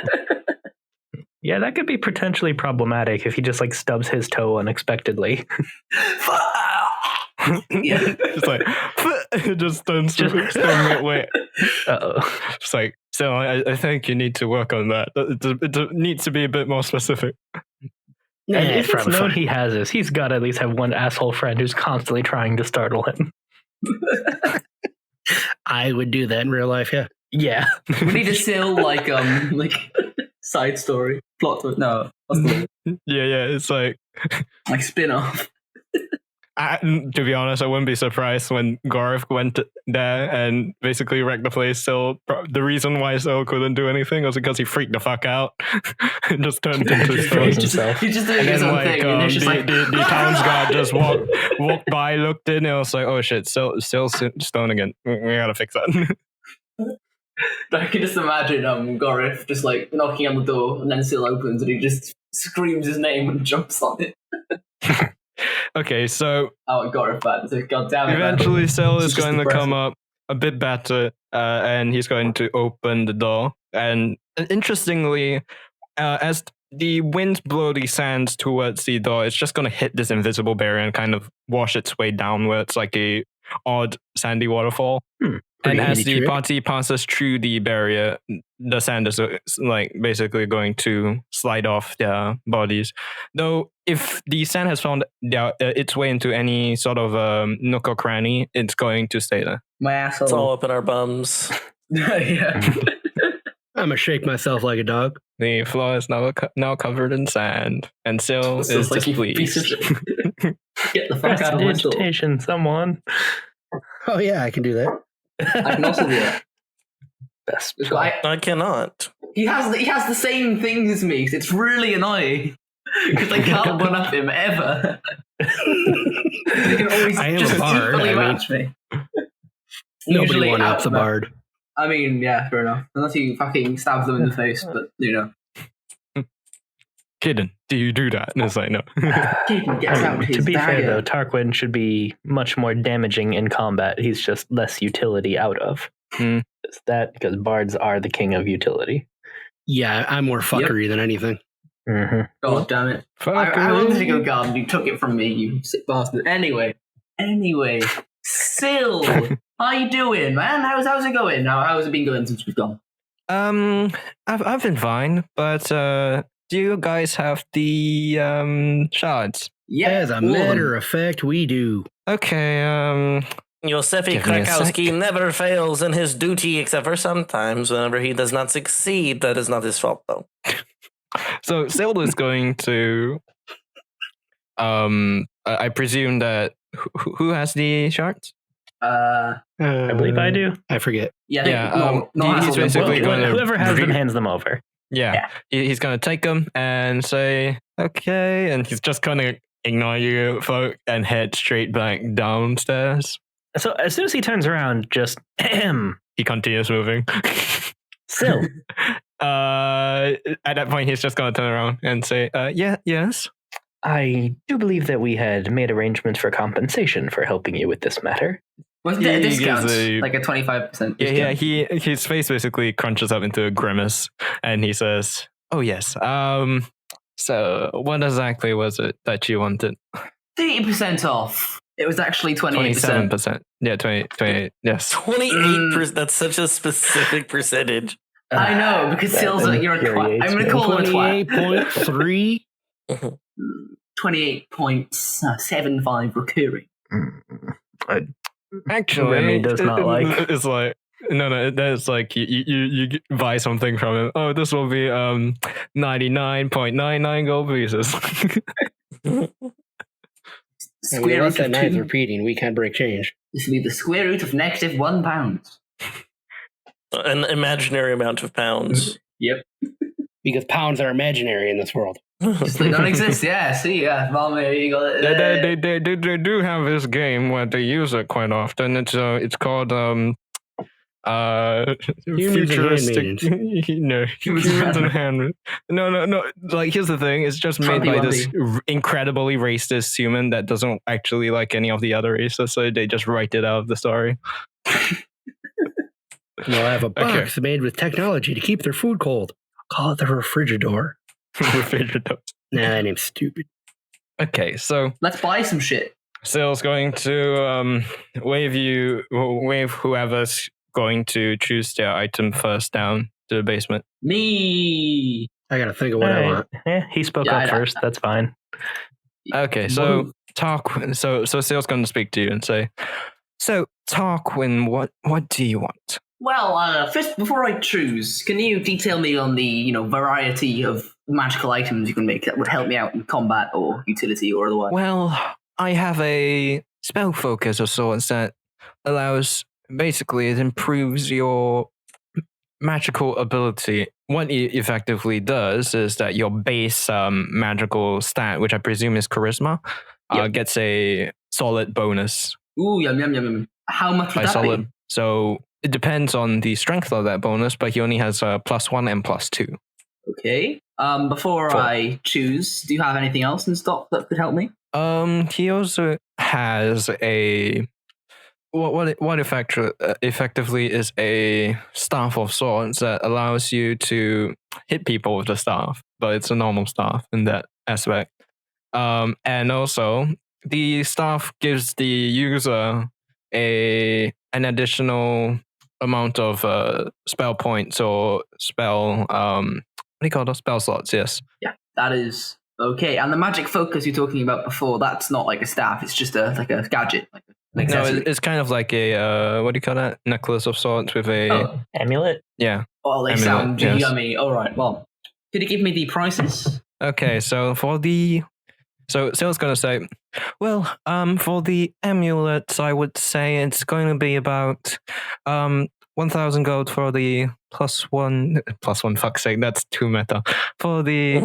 Yeah, that could be potentially problematic if he just like stubs his toe unexpectedly. Yeah. Just like it just turns midway. Uh-oh. It's like, so I think you need to work on that. It needs to be a bit more specific. Nah, And it's if it's probably known fine. he has this, he's got to at least have one asshole friend who's constantly trying to startle him. I would do that in real life, yeah. Yeah. We need a still like side story plot. No, what's the word? Yeah. It's like, Like spin off. to be honest, I wouldn't be surprised when Garth went there and basically wrecked the place. So the reason why Sil couldn't do anything was because he freaked the fuck out and just turned into He's stone. himself. just doing And his then own like thing, and it's just like the town's guard just walked by, looked in, and it was like, oh shit, still stone again. We gotta fix that. I can just imagine Gorif just like knocking on the door, and then Sil opens, and he just screams his name and jumps on it. Okay, so Oh, Gorif, bad. So, God damn it, man. eventually Sil This is is just going to come depressing. up a bit better, and he's going to open the door. And interestingly, as the winds blow the sands towards the door, it's just going to hit this invisible barrier and kind of wash its way downwards like a odd sandy waterfall. And Pretty as handy the trick. party passes through the barrier, the sand is like basically going to slide off their bodies. Though, if the sand has found its way into any sort of nook or cranny, it's going to stay there. My It's all asshole. up in our bums. Yeah. I'm gonna shake myself like a dog. The floor is now covered in sand, and Sil This is is like, you piece of displeased. shit. Get the fuck out of my store. Prestidigitation, someone. Oh yeah, I can do that. I can also do that. Best. It's like- I cannot. He has the same things as me. So it's really annoying because I can't one up him ever. They can always I am just a bard, equally I mean, match me. Nobody Usually one ups a outmatch- bard. I mean, yeah, fair enough. Unless he fucking stabs them in the face, but you know. Caden, do you do that? And it's like, no. Caden gets out To his be fair, dagger. though, Tarquin should be much more damaging in combat. He's just less utility out of. It's that because bards are the king of utility. Yeah, I'm more fuckery than anything. Mm-hmm. God damn it. I wanted to go garden. You took it from me, you sick bastard. Anyway, Sil, how you doing, man? How's it going? How's it been going since we've gone? I've been fine, but do you guys have the shards? Yeah, As a matter of fact, we do. Okay, Josefi Give me a Krakowski sec. never fails in his duty, except for sometimes whenever he does not succeed. That is not his fault, though. so Sil is going to I presume that who has the shards? I believe I do. I forget. Yeah, I think Yeah, no, he's basically Well, gonna whoever has them re- hands them over. Yeah, he's gonna take them and say okay, and he's just gonna ignore you folk and head straight back downstairs. So as soon as he turns around, just He continues moving. Sil. At that point, he's just gonna turn around and say, yes. I do believe that we had made arrangements for compensation for helping you with this matter. Was He there a gives discount? a- Like a 25% discount? Yeah, his face basically crunches up into a grimace, and he says, "Oh yes. So what exactly was it that you wanted? 30% off. It was actually 28%. 27%. Yeah, 28. Yes. 28%. That's such a specific percentage. I know, because That Sil's like, you're a twat. infuriates I'm going me. to call him a twat. 28.3. 28.75 recurring. Actually, Remy does not like. It's like no. That's like you buy something from him. Oh, this will be 99.99 gold pieces. Square root of nine's 2. repeating. We can't break change. This will be the square root of negative £1. An imaginary amount of pounds. Yep. Because pounds are imaginary in this world. Just they don't exist. Yeah, see, yeah. Valmaer, you got it. They do have this game where they use it quite often. It's called futuristic. No, humans and handmaidens. No. Like here's the thing: it's just made by this incredibly racist human that doesn't actually like any of the other races, so they just write it out of the story. They'll have a box made with technology to keep their food cold. Call it the refrigerator. Refrigerator. Nah, that name's stupid. Okay, so Let's buy some shit. Sale's going to wave whoever's going to choose their item first down to the basement. Me. I gotta think of what I want. He spoke up first. That's fine. Okay, so Tarquin, so Sale's going to speak to you and say, "So Tarquin, what do you want?" Well, first, before I choose, can you detail me on the variety of magical items you can make that would help me out in combat or utility or otherwise? Well, I have a spell focus of sorts that allows, basically, it improves your magical ability. What it effectively does is that your base magical stat, which I presume is charisma, gets a solid bonus. Ooh, yum, yum, yum, yum. How much would that be? So it depends on the strength of that bonus, but he only has a +1 and +2. Okay. Before I choose, do you have anything else in stock that could help me? He also has a what effectively is a staff of sorts that allows you to hit people with the staff, but it's a normal staff in that aspect. And also the staff gives the user an additional amount of spell points or spell what do you call those? Spell slots, yes. Yeah, that is okay. And the magic focus you're talking about before, that's not like a staff, it's just like a gadget. No, it's kind of like a what do you call that? Necklace of sorts with a amulet. Yeah. Oh, they sound yummy. All right. Well, could you give me the prices? Okay, so Sale's gonna say, well, for the amulets, I would say it's going to be about 1,000 gold for the +1. Fuck's sake, that's too meta. For the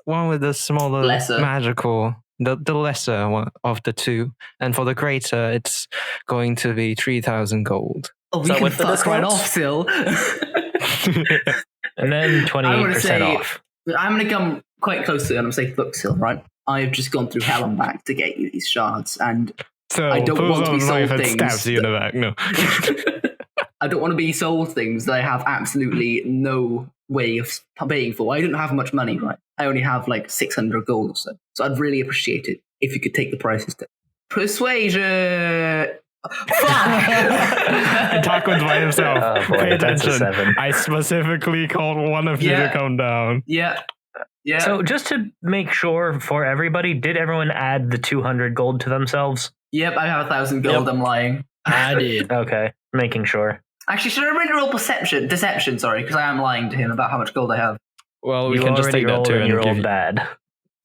one with the smaller magical. The lesser one of the two, and for the greater, it's going to be 3,000 gold. Oh, we can fuck right off, Sil. And then 28% off. I'm going to come quite close to it, and I'm going to say, look, Sil, right? I've just gone through hell and back to get you these shards, and so I don't want to be sold things. Stabs you in the back. No. I don't want to be sold things that I have absolutely no way of paying for. I don't have much money, right? I only have like 600 gold or so. So I'd really appreciate it if you could take the prices down. Persuasion! Tarquin's by himself. Oh boy, pay attention. That's a 7. I specifically called one of you to come down. Yeah. So just to make sure for everybody, did everyone add the 200 gold to themselves? Yep, I have 1,000 gold. I'm lying. I did. Okay, making sure. Actually, should I really roll deception, sorry, because I am lying to him about how much gold I have. Well, we can just take that too. And you rolled bad.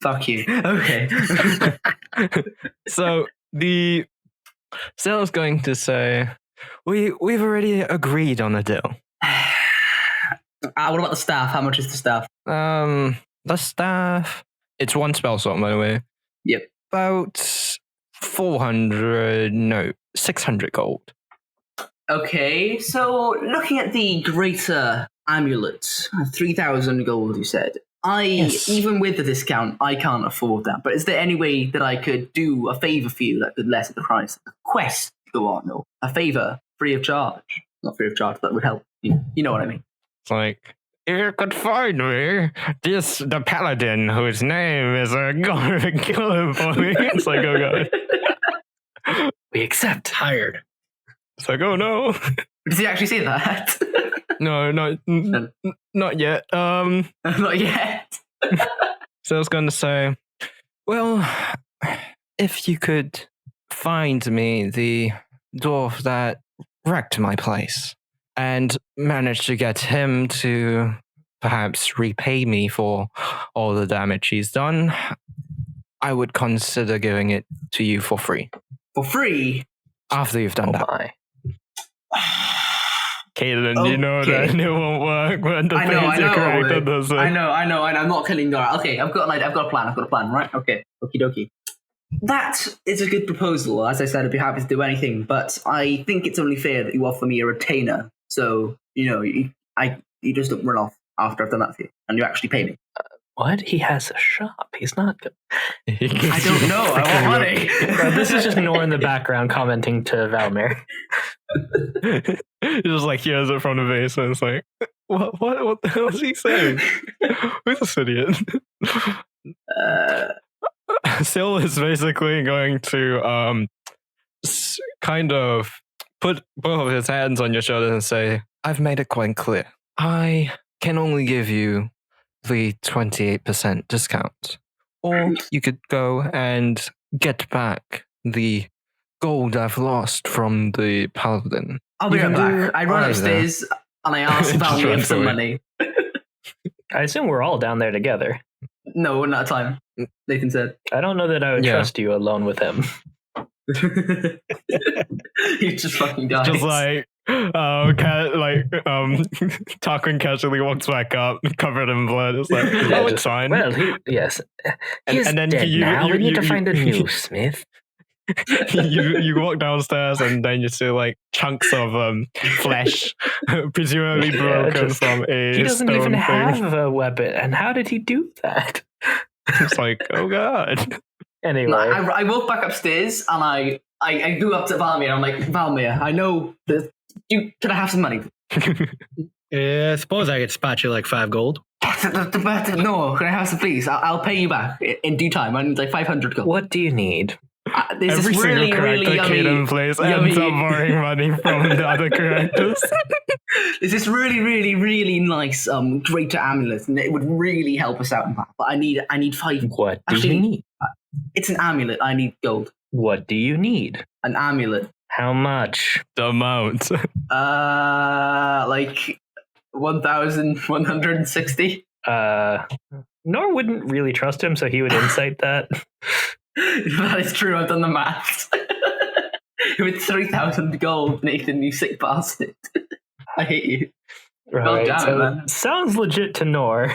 Fuck you. Okay. So the Sale's going to say, we've already agreed on a deal. What about the staff? How much is the staff? The staff, it's one spell slot, by the way. Yep. About 600 gold. Okay, so looking at the greater amulet, 3,000 gold, you said. Even with the discount, I can't afford that. But is there any way that I could do a favor for you that could lessen the price? A quest to go on, or a favor free of charge? Not free of charge, that would help. You know what I mean? It's like, if you could find me, the paladin whose name is gonna kill him for me. It's like, oh god. We accept. Hired. It's like, oh no. Does he actually say that? No, not yet. Not yet. So I was going to say, well, if you could find me the dwarf that wrecked my place and manage to get him to perhaps repay me for all the damage he's done, I would consider giving it to you for free. For free? After you've done that. My. Caden, you know that it won't work when the things are correct, does it? I know. I'm not killing Dora. Okay, I've got a plan, right? Okay, okie dokie. That is a good proposal. As I said, I'd be happy to do anything, but I think it's only fair that you offer me a retainer. So, you just don't run off after I've done that for you, and you actually pay me. What? He has a shop. He's not good. I don't know. I want money. This is just Nora in the background commenting to Valmaer. He just like hears it from the base and it's like, what the hell is he saying? Who's this idiot? Sil is basically going to kind of put both of his hands on your shoulders and say, I've made it quite clear. I can only give you the 28% discount. Or you could go and get back the gold I've lost from the paladin. I'll be You right can back. do I run either. upstairs and I ask Just Valmaer run for some away. money. I assume we're all down there together. No, not a time. Nathan said. I don't know that I would Yeah. trust you alone with him. He just fucking dies. Just like, Tarquin casually walks back up, covered in blood. It's like, Yeah, oh, it's just- fine. Well, yes. He's and then dead you- now. you- we need you- to find a you- new Smith. you walk downstairs and then you see like chunks of flesh, presumably Yeah, broken just- from a He doesn't stone even thing. have a weapon. And how did he do that? It's like, oh god. Anyway, No, I walk back upstairs and I go up to Valmaer. I'm like, Valmaer, I know that can I have some money? Yeah, I suppose I could spot you like 5 gold. No, can I have some, please? I'll pay you back in due time. I need like 500 gold. what do you need? There's Every this single really, character really yummy, Caden plays ends up yummy- borrowing money from the other characters. There's this really, really, really nice greater amulet, and it would really help us out in battle. But I need 5. What do Actually- you need? It's an amulet. I need gold. What do you need? An amulet. How much? The amount. Like 1,160. Nor wouldn't really trust him, so he would incite that. That is true. I've done the maths. With 3,000 gold, Nathan, you sick bastard. I hate you. Well Right. done, So man. sounds legit to Nor.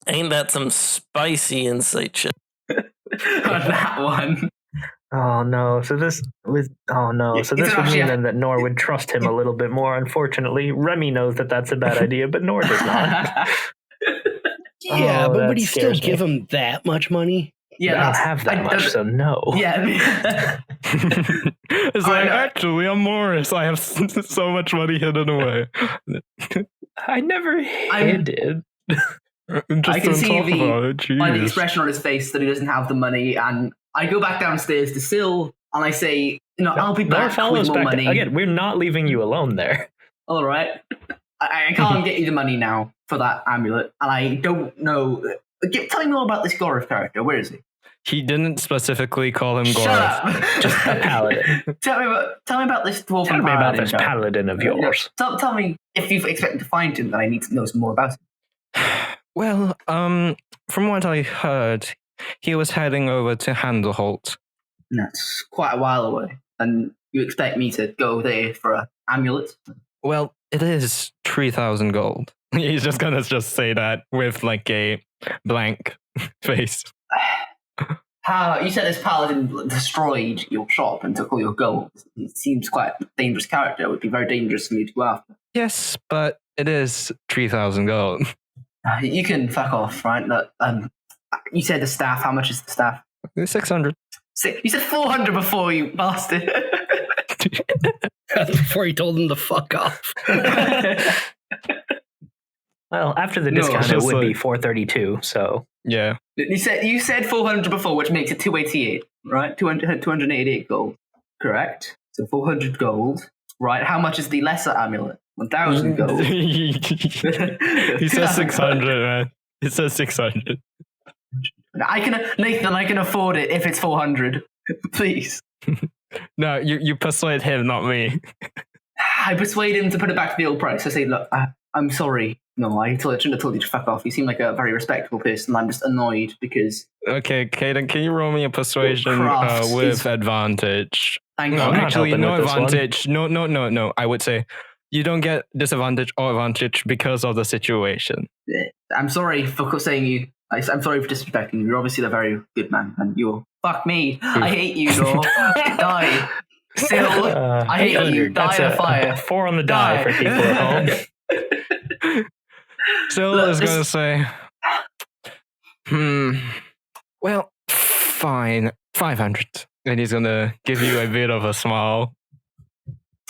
Ain't that some spicy insight shit? On that one. Oh no! So this would It's would actually mean a- then that Nor would trust him a little bit more. Unfortunately, Remy knows that that's a bad idea, but Nor does not. Yeah, Oh, but that would he still scares me. give him that much money? Yeah, I don't that's- have that I much, don't- so no. Yeah. It's like, actually, I'm Morris. I have so much money hidden away. I never hid it. Just I can on see top the- of it, By the jeez. expression on his face that he doesn't have the money, and I go back downstairs to Syl, and I say, I'll be Nor back with follows more back. money. Again, we're not leaving you alone there. All right. I can't get you the money now for that amulet, and I don't know. Tell me more about this Gorov character. Where is he? He didn't specifically call him Shut Gorath. up! Just a paladin. tell me about this dwarf Tell and me about paladin this character. paladin of yours. Tell me if you expect to find him, that I need to know some more about him. Well, from what I heard, he was heading over to Handelholt. That's quite a while away, and you expect me to go there for an amulet? Well, it is 3,000 gold. He's just gonna just say that with like a blank face. How you said this paladin destroyed your shop and took all your gold. It seems quite a dangerous character. It would be very dangerous for me to go after. Yes, but it is 3,000 gold. You can fuck off, right? You said the staff. How much is the staff? 600. You said 400 before, you bastard. Before he told him to fuck off. Well, after the No, discount, it just would be like- 432. So Yeah. You said 400 before, which makes it 288, right? 288 gold, correct? So 400 gold, right? How much is the lesser amulet? 1,000 gold. he says 600, man. He says 600. Nathan, I can afford it if it's 400. Please. No, you persuade him, not me. I persuade him to put it back to the old price. I say, look, I'm sorry. No, I shouldn't have told you to fuck off. You seem like a very respectable person. I'm just annoyed because... Okay, Caden, can you roll me a persuasion Crafts with is- advantage? Thank No, you. I'm not actually, helping no with this one. advantage. No. I would say you don't get disadvantage or advantage because of the situation. I'm sorry for saying you. I'm sorry for disrespecting you. You're obviously a very good man, and you're... Fuck me. I hate you, Nor. Die. Still, I hate you. Die That's in a fire. 4 on the die Die. for people at home. Still Look, is this- going to say, well, fine, 500. And he's going to give you a bit of a smile.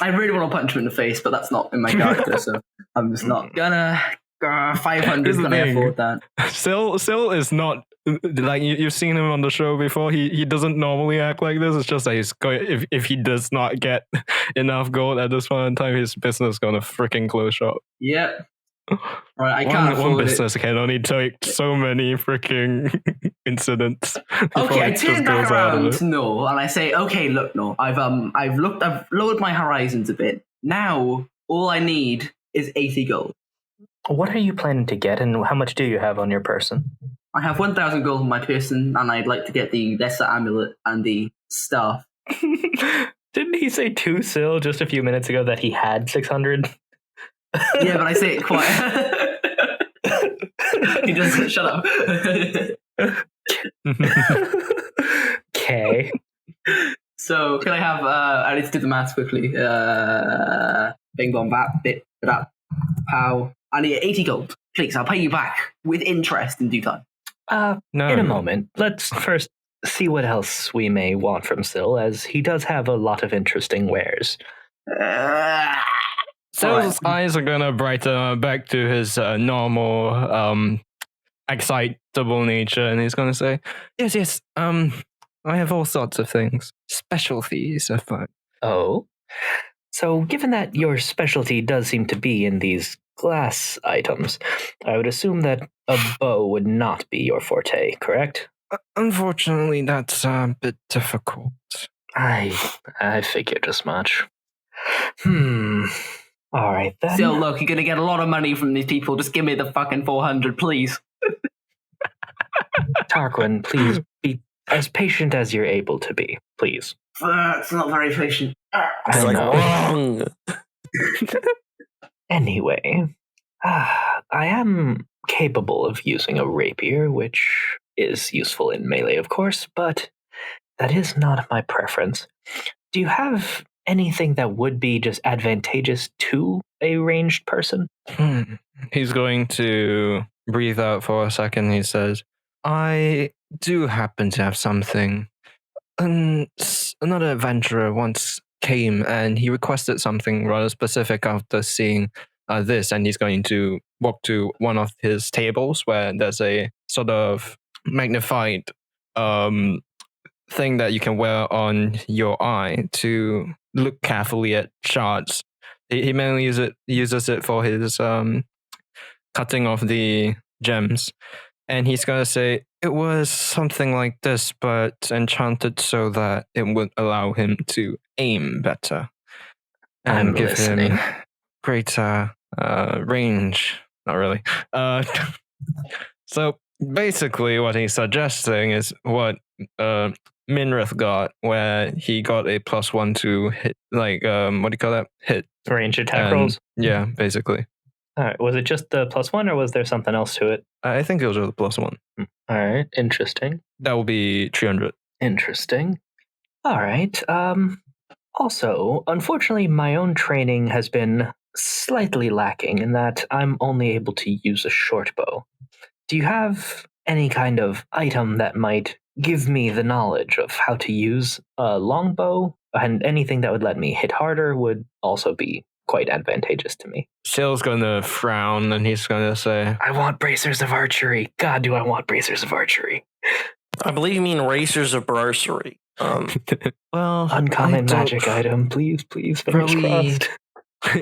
I really want to punch him in the face, but that's not in my character, so I'm just not gonna. 500 Here's the can I thing. afford that? Sil is not like you've seen him on the show before. He doesn't normally act like this. It's just that he's going, if he does not get enough gold at this point in time, his business is gonna freaking close shop. Yep. Right, I can't afford one it. business can only take so many freaking incidents. Okay, I it just turn back goes out of around it. to Noel and I say, "Okay, look, Noel, I've lowered my horizons a bit. Now all I need is 80 gold. What are you planning to get, and how much do you have on your person? I have 1,000 gold on my person, and I'd like to get the lesser amulet and the staff." Didn't he say to Sil just a few minutes ago that he had 600? Yeah, but I say it quiet. He doesn't shut up. Okay. So can I have? I need to do the maths quickly. Bing bong bap bit bap pow. I need 80 gold, please. I'll pay you back with interest in due time. No. In a moment. Let's first see what else we may want from Sil, as he does have a lot of interesting wares. Sil's eyes are gonna brighten back to his normal, excitable nature, and he's gonna say, "Yes, I have all sorts of things. Specialties are fun." Oh? So, given that your specialty does seem to be in these glass items, I would assume that a bow would not be your forte, correct? Unfortunately, that's a bit difficult. I figured as much. All right, then. Still, look, you're gonna get a lot of money from these people. Just give me the fucking 400, please. Tarquin, please be as patient as you're able to be, please. It's not very patient. It's like, know. wrong. Anyway, I am capable of using a rapier, which is useful in melee, of course, but that is not my preference. Do you have anything that would be just advantageous to a ranged person? He's going to breathe out for a second. He says, "I do happen to have something. Another adventurer once came and he requested something rather specific after seeing this, and he's going to walk to one of his tables where there's a sort of magnified thing that you can wear on your eye to look carefully at shards. He mainly uses it for his cutting of the gems. And he's going to say, it was something like this, but enchanted so that it would allow him to aim better. And I'm give listening. him greater range. Not really. So basically what he's suggesting is what Minrith got, where he got a +1 to hit, like, what do you call that? Hit. Range attack rolls? Yeah, basically. All right. Was it just the +1, or was there something else to it? I think it was just a +1. All right. Interesting. That will be 300. Interesting. All right. Also, unfortunately, my own training has been slightly lacking in that I'm only able to use a short bow. Do you have any kind of item that might give me the knowledge of how to use a longbow? And anything that would let me hit harder would also be quite advantageous to me. Shale's gonna frown and he's gonna say, I want bracers of archery. God, do I want bracers of archery. I believe you mean racers of brasserie. well, Uncommon magic item, please, fingers crossed.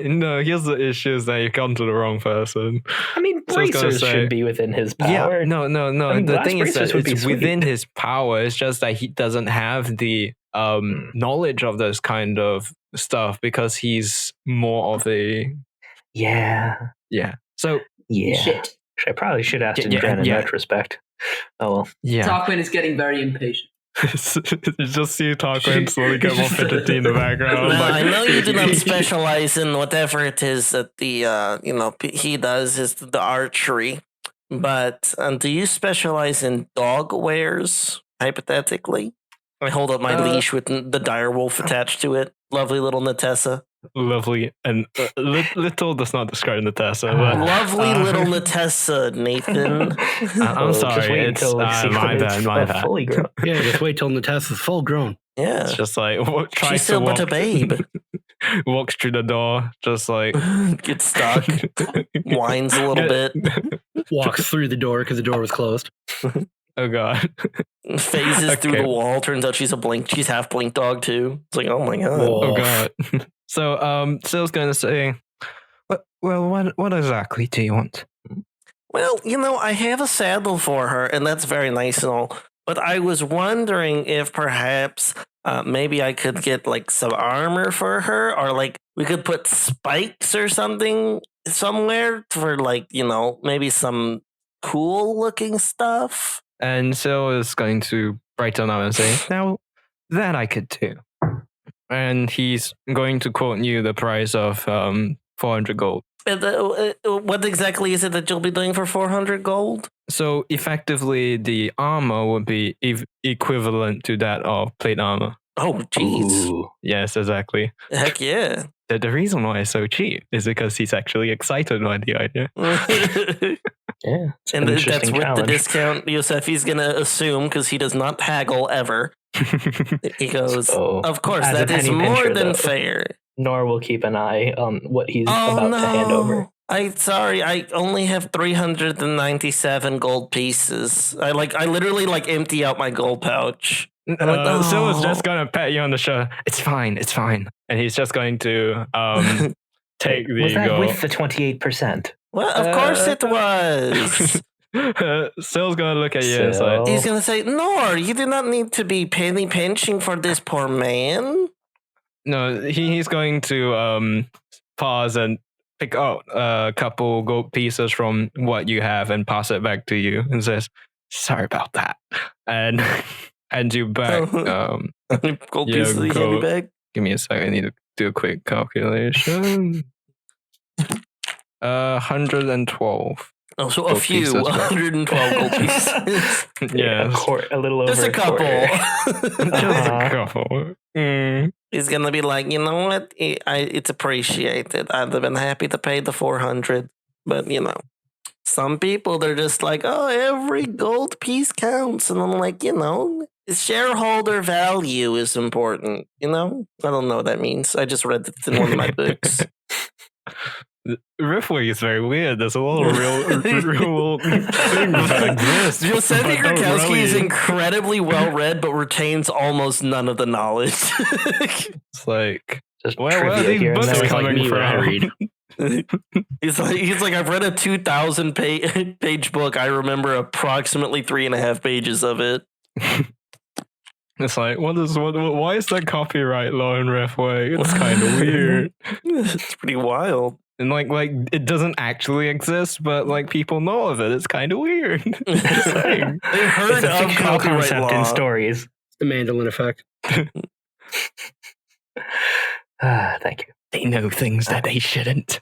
No, here's the issue is that you come to the wrong person. I mean, So I was gonna bracers say- should be within his power. Yeah, no. I mean, the glass thing is that bracers would be it's sweet. within his power. It's just that he doesn't have the knowledge of this kind of stuff because he's more of a Yeah. So Yeah. Shit. I probably should ask Yeah, Jen in yeah. retrospect. Oh well. yeah, Tarquin is getting very impatient. you just see Tarquin slowly get more fidgety in the background. Now, like, I know you do not specialize in whatever it is that the he does is the archery, but do you specialize in dog wares? Hypothetically, I hold up my leash with the dire wolf attached to it. Lovely little Natessa. lovely and little does not describe Natasha. But, Lovely little Natessa, Nathan. I'm Just sorry, wait it's until we see my when it's bad. fully grown. Yeah, just wait till Natasha's full grown. Yeah, It's just like tries she's to still walk, but a babe. walks through the door, just like Gets stuck, whines a little bit. Walks through the door because the door was closed. Oh god. Phases through the wall. Turns out she's half blink dog too. It's like, oh my god. Oh god. So Sil's gonna say, what exactly do you want? Well, I have a saddle for her, and that's very nice and all. But I was wondering if perhaps maybe I could get like some armor for her, or like we could put spikes or something somewhere for like, maybe some cool looking stuff. And Sil is going to brighten up and say, now that I could do. And he's going to quote you the price of 400 gold. What exactly is it that you'll be doing for 400 gold? So effectively, the armor would be equivalent to that of plate armor. Oh, jeez. Yes, exactly. Heck yeah. The reason why it's so cheap is because he's actually excited by the idea. Yeah. And that's with the discount Josefi's going to assume, because he does not haggle ever. He goes, of course, that is more than fair. Nor will keep an eye on what he's about to hand over. I only have 397 gold pieces. I literally empty out my gold pouch. Sil is just gonna pat you on the shoulder. It's fine. And he's just going to take the was that gold. with the 28%? Well, of course it was. Sil's gonna look at you and say, he's gonna say, "Nor, you do not need to be penny pinching for this poor man." No, he's going to pause and pick out a couple gold pieces from what you have and pass it back to you and says, "Sorry about that," and hand you back. Gold pieces you hand me back. Give me a second. I need to do a quick calculation. 112. Oh, so a few 112 gold pieces. Yeah, a little over. Just a couple. Just a couple. He's gonna be like, you know what? It's appreciated. I'd have been happy to pay the 400, but some people, they're just like, oh, every gold piece counts, and I'm like, shareholder value is important. I don't know what that means. I just read it in one of my books. Riftwake is very weird. There's a lot of real things that exist. Josefi Krakowski is incredibly well read, but retains almost none of the knowledge. It's like, just where are these books coming from? He's like, I've read a 2,000 page book. I remember approximately 3.5 pages of it. It's like, why is that copyright law in Riftwake? It's kind of weird. It's pretty wild. And like it doesn't actually exist, but people know of it. It's kind of weird. They heard of copyright law in stories. The Mandolin effect. Thank you. They know things that they shouldn't.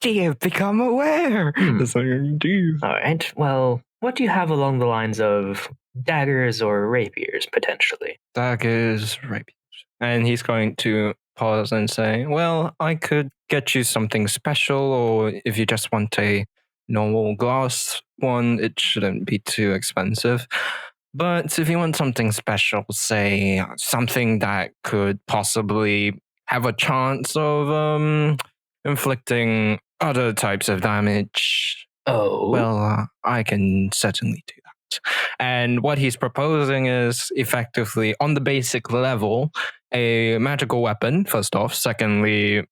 They have become aware. It's like, geez. All right. Well, what do you have along the lines of daggers or rapiers, potentially? Daggers, rapiers. And he's going to pause and say, well, I could get you something special, or if you just want a normal glass one, it shouldn't be too expensive. But if you want something special, say something that could possibly have a chance of inflicting other types of damage, well, I can certainly do that. And what he's proposing is effectively, on the basic level, a magical weapon, first off. Secondly,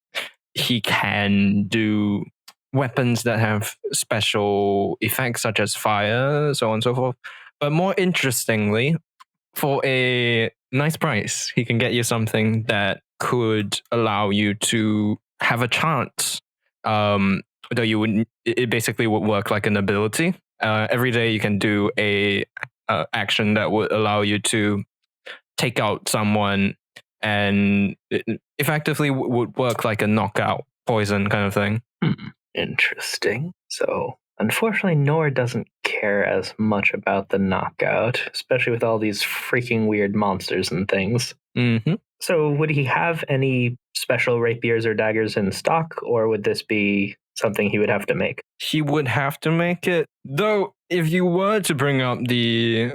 he can do weapons that have special effects such as fire, so on and so forth. But more interestingly, for a nice price, he can get you something that could allow you to have a chance. Though it basically would work like an ability. Every day you can do a action that would allow you to take out someone, and it effectively would work like a knockout poison kind of thing. Interesting. So, unfortunately, Nor doesn't care as much about the knockout, especially with all these freaking weird monsters and things. Mm-hmm. So, would he have any special rapiers or daggers in stock, or would this be something he would have to make? He would have to make it. Though, if you were to bring up the,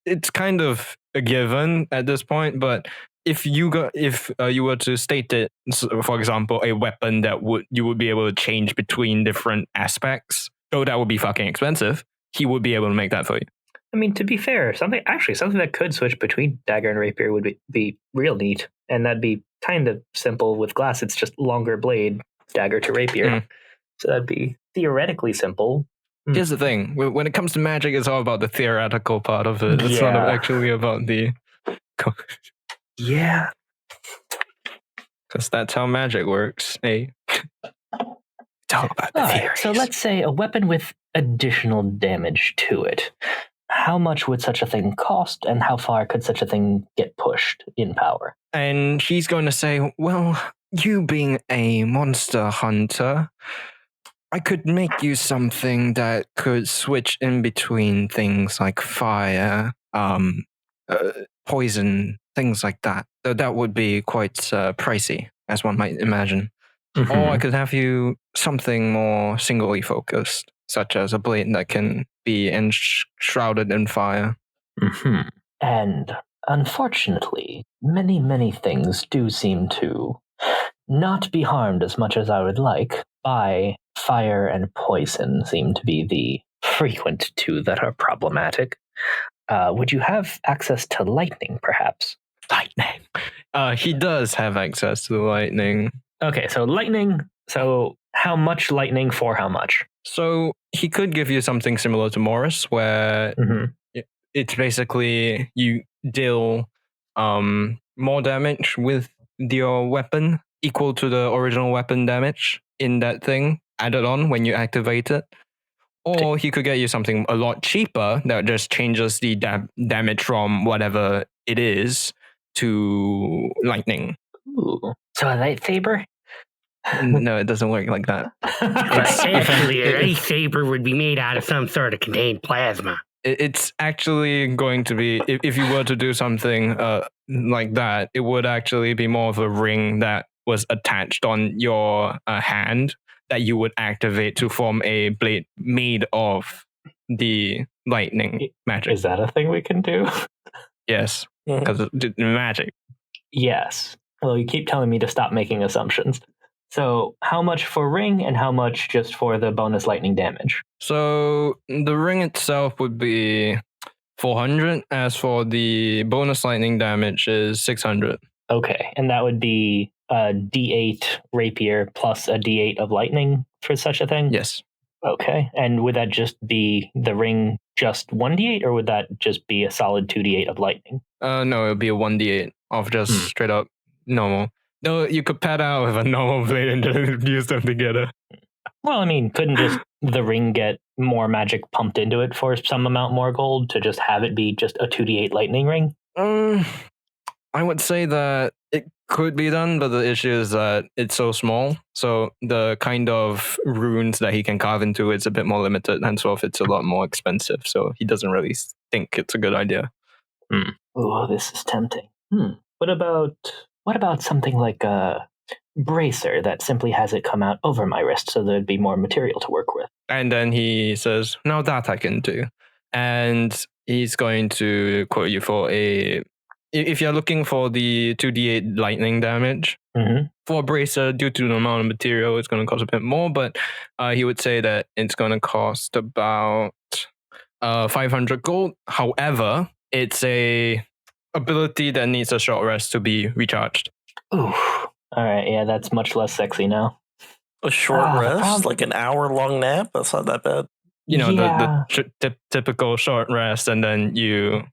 it's kind of a given at this point, but if you were to state it, for example, a weapon that you would be able to change between different aspects, though that would be fucking expensive, he would be able to make that for you. I mean, to be fair, something that could switch between dagger and rapier would be real neat, and that'd be kind of simple with glass. It's just longer blade, dagger to rapier, so that'd be theoretically simple. Here's the thing: when it comes to magic, it's all about the theoretical part of it. It's not actually about the. Yeah, because that's how magic works. Hey, it's all about the theories. So let's say a weapon with additional damage to it. How much would such a thing cost, and how far could such a thing get pushed in power? And she's going to say, well, you being a monster hunter, I could make you something that could switch in between things like fire, poison, things like that. That would be quite pricey, as one might imagine. Mm-hmm. Or I could have you something more singly focused, such as a blade that can be enshrouded in fire. Mm-hmm. And unfortunately, many, many things do seem to not be harmed as much as I would like by fire, and poison seem to be the frequent two that are problematic. Would you have access to lightning, perhaps? Lightning. He does have access to lightning. Okay, so lightning. So how much lightning for how much? So he could give you something similar to Morris, where it's basically you deal more damage with your weapon equal to the original weapon damage in that thing added on when you activate it. Or he could get you something a lot cheaper that just changes the damage from whatever it is to lightning. Ooh. So a lightsaber? No, it doesn't work like that. Actually, a lightsaber would be made out of some sort of contained plasma. It's actually going to be, if you were to do something like that, it would actually be more of a ring that was attached on your hand that you would activate to form a blade made of the lightning magic. Is that a thing we can do? Yes, because it's magic. Yes. Well, you keep telling me to stop making assumptions. So how much for ring and how much just for the bonus lightning damage? So the ring itself would be 400. As for the bonus lightning damage is 600. Okay, and that would be a D8 rapier plus a D8 of lightning for such a thing? Yes. Okay, and would that just be the ring just 1D8 or would that just be a solid 2D8 of lightning? No, it would be a 1D8 of just straight up normal. No, you could pad out with a normal blade and just use them together. Well, I mean, couldn't just the ring get more magic pumped into it for some amount more gold to just have it be just a 2D8 lightning ring? I would say that it could be done, but the issue is that it's so small. So the kind of runes that he can carve into it's a bit more limited, and so it's a lot more expensive. So he doesn't really think it's a good idea. Oh, this is tempting. What about something like a bracer that simply has it come out over my wrist so there'd be more material to work with? And then he says, now that I can do. And he's going to quote you for if you're looking for the 2d8 lightning damage, for a bracer, due to the amount of material, it's going to cost a bit more, but he would say that it's going to cost about 500 gold. However, it's a ability that needs a short rest to be recharged. Ooh. All right, yeah, that's much less sexy now. A short rest? Like an hour-long nap? That's not that bad. You know, the typical short rest, and then you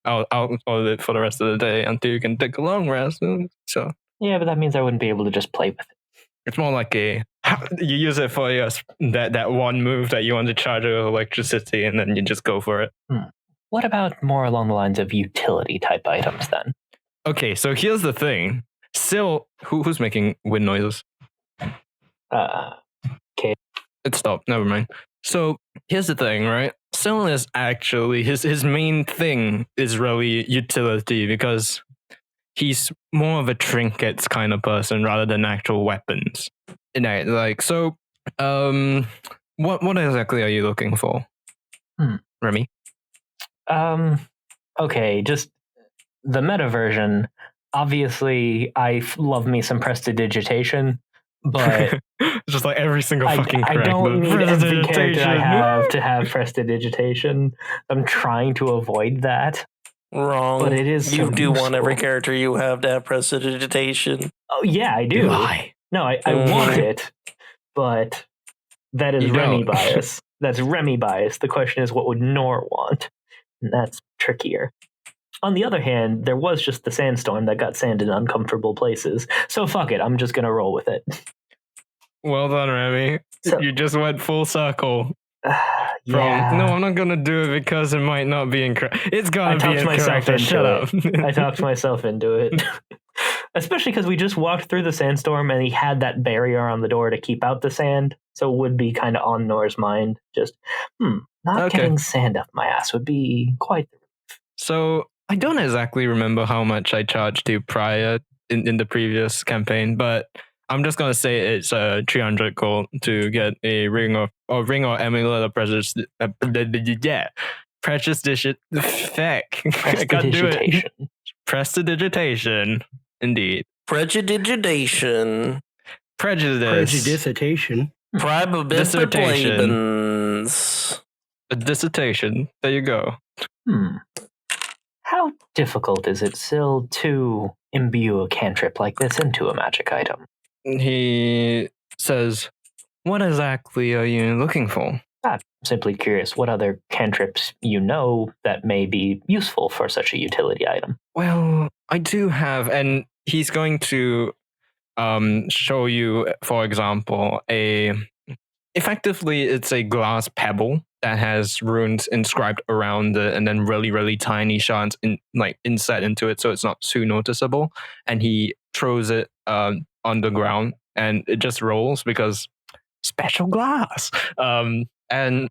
out of it for the rest of the day until you can take a long rest. So yeah, but that means I wouldn't be able to just play with it. It's more like you use it for that one move that you want to charge with electricity, and then you just go for it. What about more along the lines of utility type items then? Okay, so here's the thing. Still, who's making wind noises? Caden. It stopped. Never mind. So here's the thing, right? Sil is actually his main thing is really utility because he's more of a trinkets kind of person rather than actual weapons. What exactly are you looking for, Remy? Okay, just the meta version. Obviously, I love me some prestidigitation, but It's just like every single fucking I correct. don't need every character I Prestidigitation. have to have prestidigitation. I'm trying to avoid that. Wrong. But it is You so do want every useful. character you have to have prestidigitation. Oh yeah, I do. No, I want it, but that is You Remy don't. bias. That's Remy bias. The question is, what would Nor want? And that's trickier. On the other hand, there was just the sandstorm that got sand in uncomfortable places. So fuck it, I'm just gonna roll with it. Well done, Remy. So- You just went full circle. Yeah. From, no, I'm not gonna do it because it might not be incorrect. It's gonna be incorrect. Shut up. I talked myself into it. Especially because we just walked through the sandstorm and he had that barrier on the door to keep out the sand. So it would be kind of on Nor's mind. Just, not getting sand up my ass would be quite. So I don't exactly remember how much I charged you prior in the previous campaign, but I'm just gonna say it's 300 gold to get a ring or amulet of precious. Precious digit. Feck. I can't do it. Prestidigitation. Indeed. Prejudicitation. Prejudice. Prejudication. Probabilities. A dissertation. There you go. How difficult is it still to imbue a cantrip like this into a magic item? He says, "What exactly are you looking for?" I'm simply curious what other cantrips you know that may be useful for such a utility item. Well, I do have, and he's going to show you, for example, effectively it's a glass pebble that has runes inscribed around it, and then really, really tiny shards inset into it, so it's not too noticeable. And he throws it on the ground, and it just rolls because special glass. And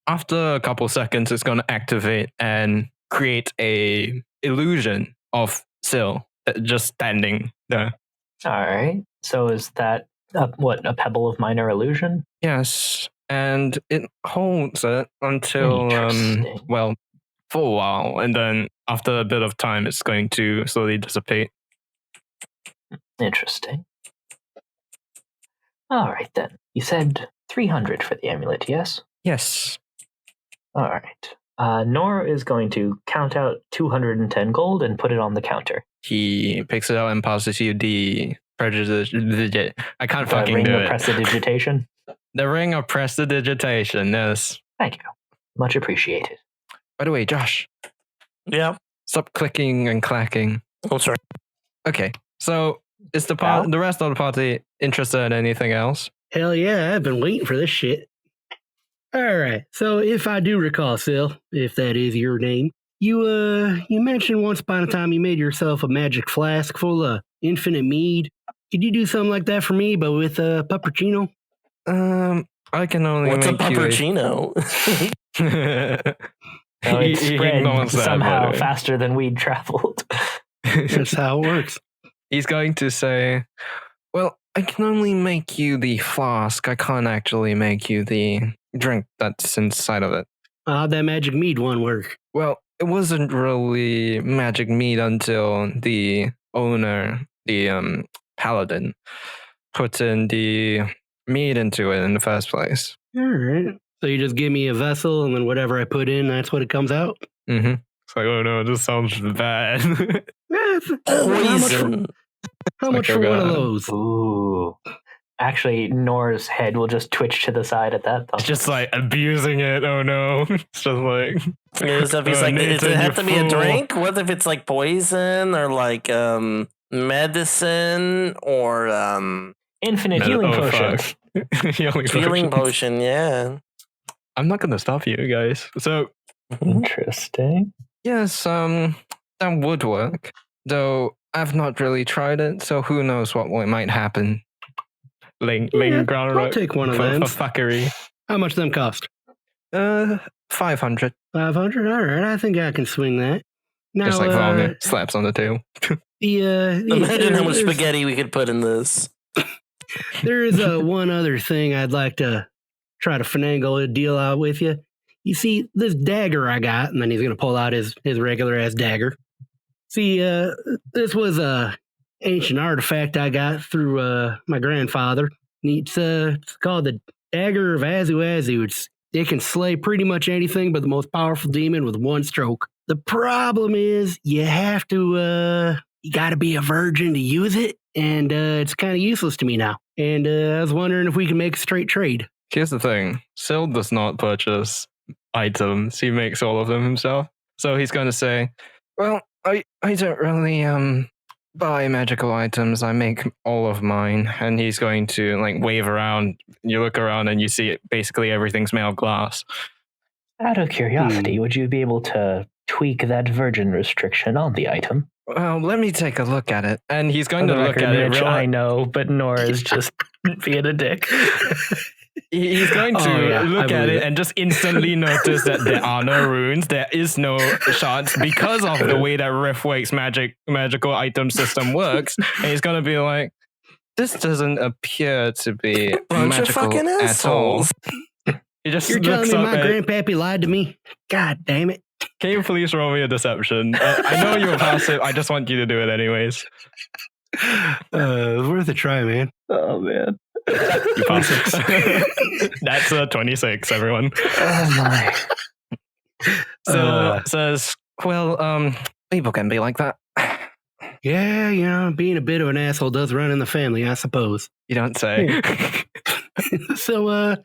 after a couple seconds, it's going to activate and create a illusion of Syl just standing there. All right. So is that a pebble of minor illusion? Yes, and it holds it until Interesting. for a while, and then after a bit of time, it's going to slowly dissipate. Interesting. All right then. You said 300 for the amulet, yes? Yes. All right. Nor is going to count out 210 gold and put it on the counter. He picks it up and passes you the prejudice. I can't fucking ring do of it. prestidigitation. The ring of prestidigitation. Yes. Thank you. Much appreciated. By the way, Josh, Yeah. stop clicking and clacking. Oh, sorry. Okay. So is the rest of the party interested in anything else? Hell yeah, I've been waiting for this shit. Alright, so if I do recall, Syl, if that is your name, you mentioned once upon a time you made yourself a magic flask full of infinite mead. Could you do something like that for me, but with puppuccino? I can only What's a make you puppuccino? It spread ignores that, somehow by the way. faster than we'd traveled. That's how it works. He's going to say, well, I can only make you the flask. I can't actually make you the drink that's inside of it. How'd that magic mead one work? Well, it wasn't really magic mead until the owner, the paladin, put in the mead into it in the first place. Alright. So you just give me a vessel and then whatever I put in, that's what it comes out? Mm-hmm. It's like, oh no, this sounds bad. Poison. How much for one of those? Ooh. Actually, Nor's head will just twitch to the side at that thought. It's just like abusing it. Oh no. It's just like, So if he's like, does it have to be a drink? What if it's like poison or like medicine or Infinite healing potion. healing potion? Yeah. I'm not gonna stop you guys. So Interesting. yes, that would work. Though I've not really tried it, so who knows what might happen. Laying ground I'll take one of them. for fuckery. How much them cost? 500. 500? Alright, I think I can swing that. Now, Just like Valmaer slaps on the tail. Imagine how much spaghetti we could put in this. There is one other thing I'd like to try to finagle a deal out with you. You see, this dagger I got, and then he's going to pull out his regular ass dagger. See, this was a ancient artifact I got through my grandfather. It's called the Dagger of Azu Azu. It can slay pretty much anything but the most powerful demon with one stroke. The problem is you have to, you gotta be a virgin to use it, and it's kind of useless to me now. And I was wondering if we can make a straight trade. Here's the thing. Syl does not purchase items. He makes all of them himself. So he's going to say, well, I don't really buy magical items. I make all of mine. And he's going to like wave around. You look around and you see basically everything's made of glass. Out of curiosity, would you be able to tweak that virgin restriction on the item? Well, let me take a look at it. And he's going to look at it. Mitch, I know, but Nora's just being a dick. He's going to look at it and just instantly notice that there are no runes, there is no shards because of the way that Riftwake's magical item system works. And he's going to be like, this doesn't appear to be bunch magical of fucking at all. assholes. You're telling me my grandpappy lied to me? God damn it. Can you please roll me a deception? I know you're passive, I just want you to do it anyways. It's worth a try, man. Oh, man. You pass it. That's a 26, everyone. Oh, my. So says, well, people can be like that. Yeah, being a bit of an asshole does run in the family, I suppose. You don't say. So,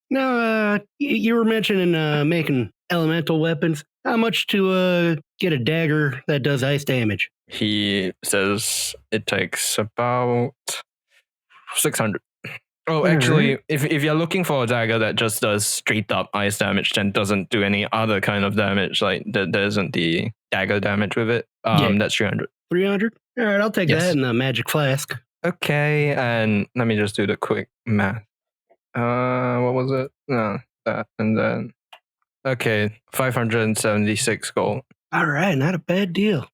now, you were mentioning making elemental weapons. How much to get a dagger that does ice damage? He says it takes about 600. Oh, actually, if you're looking for a dagger that just does straight up ice damage, then doesn't do any other kind of damage, like there isn't the dagger damage with it, that's 300. 300? All right, I'll take that in the magic flask. Okay, and let me just do the quick math. What was it? No, that, and then... Okay, 576 gold. All right, not a bad deal.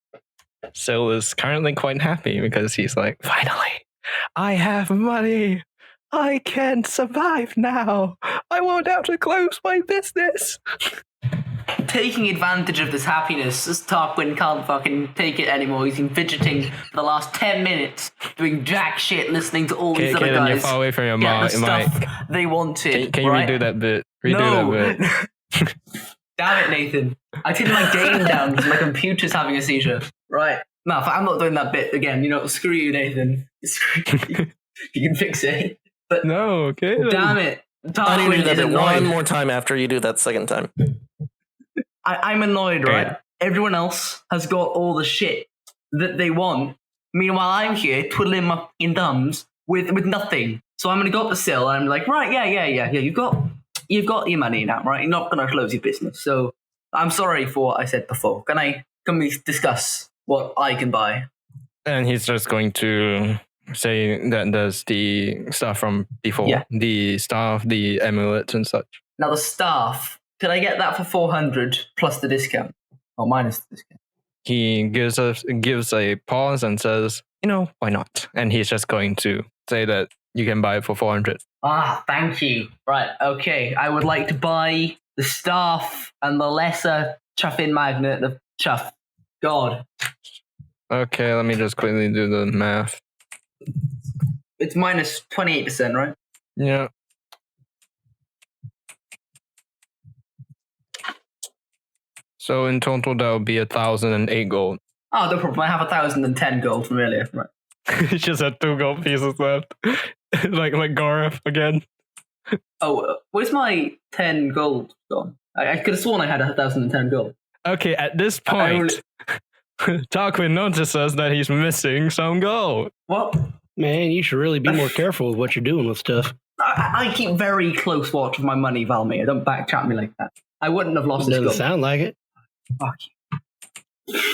Syl is currently quite happy because he's like, finally, I have money. I can survive now. I won't have to close my business. Taking advantage of this happiness, this Tarquin can't fucking take it anymore. He's been fidgeting for the last 10 minutes, doing jack shit, listening to all these other Caden, guys. you're far away from your get the mic. stuff they wanted. Can you redo that bit? Redo that bit. Damn it, Nathan. I turned my game down because my computer's having a seizure. Right. No, I'm not doing that bit again. Screw you, Nathan. Screw you. You can fix it. But no, okay. Damn it. I need to do that bit annoyed. one more time after you do that second time. I'm annoyed, right? Everyone else has got all the shit that they want. Meanwhile, I'm here twiddling my fucking thumbs with nothing. So I'm going to go up the Syl and I'm like, right, yeah. You've got your money now, right? You're not going to close your business. So I'm sorry for what I said before. Can we discuss what I can buy? And he's just going to say that there's the stuff from before. Yeah. The staff, the amulets and such. Now the staff, could I get that for 400 plus the discount? Or minus the discount? He gives a pause and says, why not? And he's just going to say that you can buy it for 400. Ah, thank you. Right, okay. I would like to buy the staff and the lesser chuffing magnet of chuff. God. Okay, let me just quickly do the math. It's minus 28%, right? Yeah. So in total, that would be 1,008 gold. Oh, no problem. I have 1,010 gold from earlier. Right. He just had 2 gold pieces left. like Gareth again. Oh, where's my 10 gold gone? I could have sworn I had 1,010 gold. Okay, at this point, Tarquin notices that he's missing some gold. What? Man, you should really be more careful with what you're doing with stuff. I keep very close watch of my money, Valmaer. Don't backchat me like that. I wouldn't have lost this Doesn't gold. sound like it. Fuck you.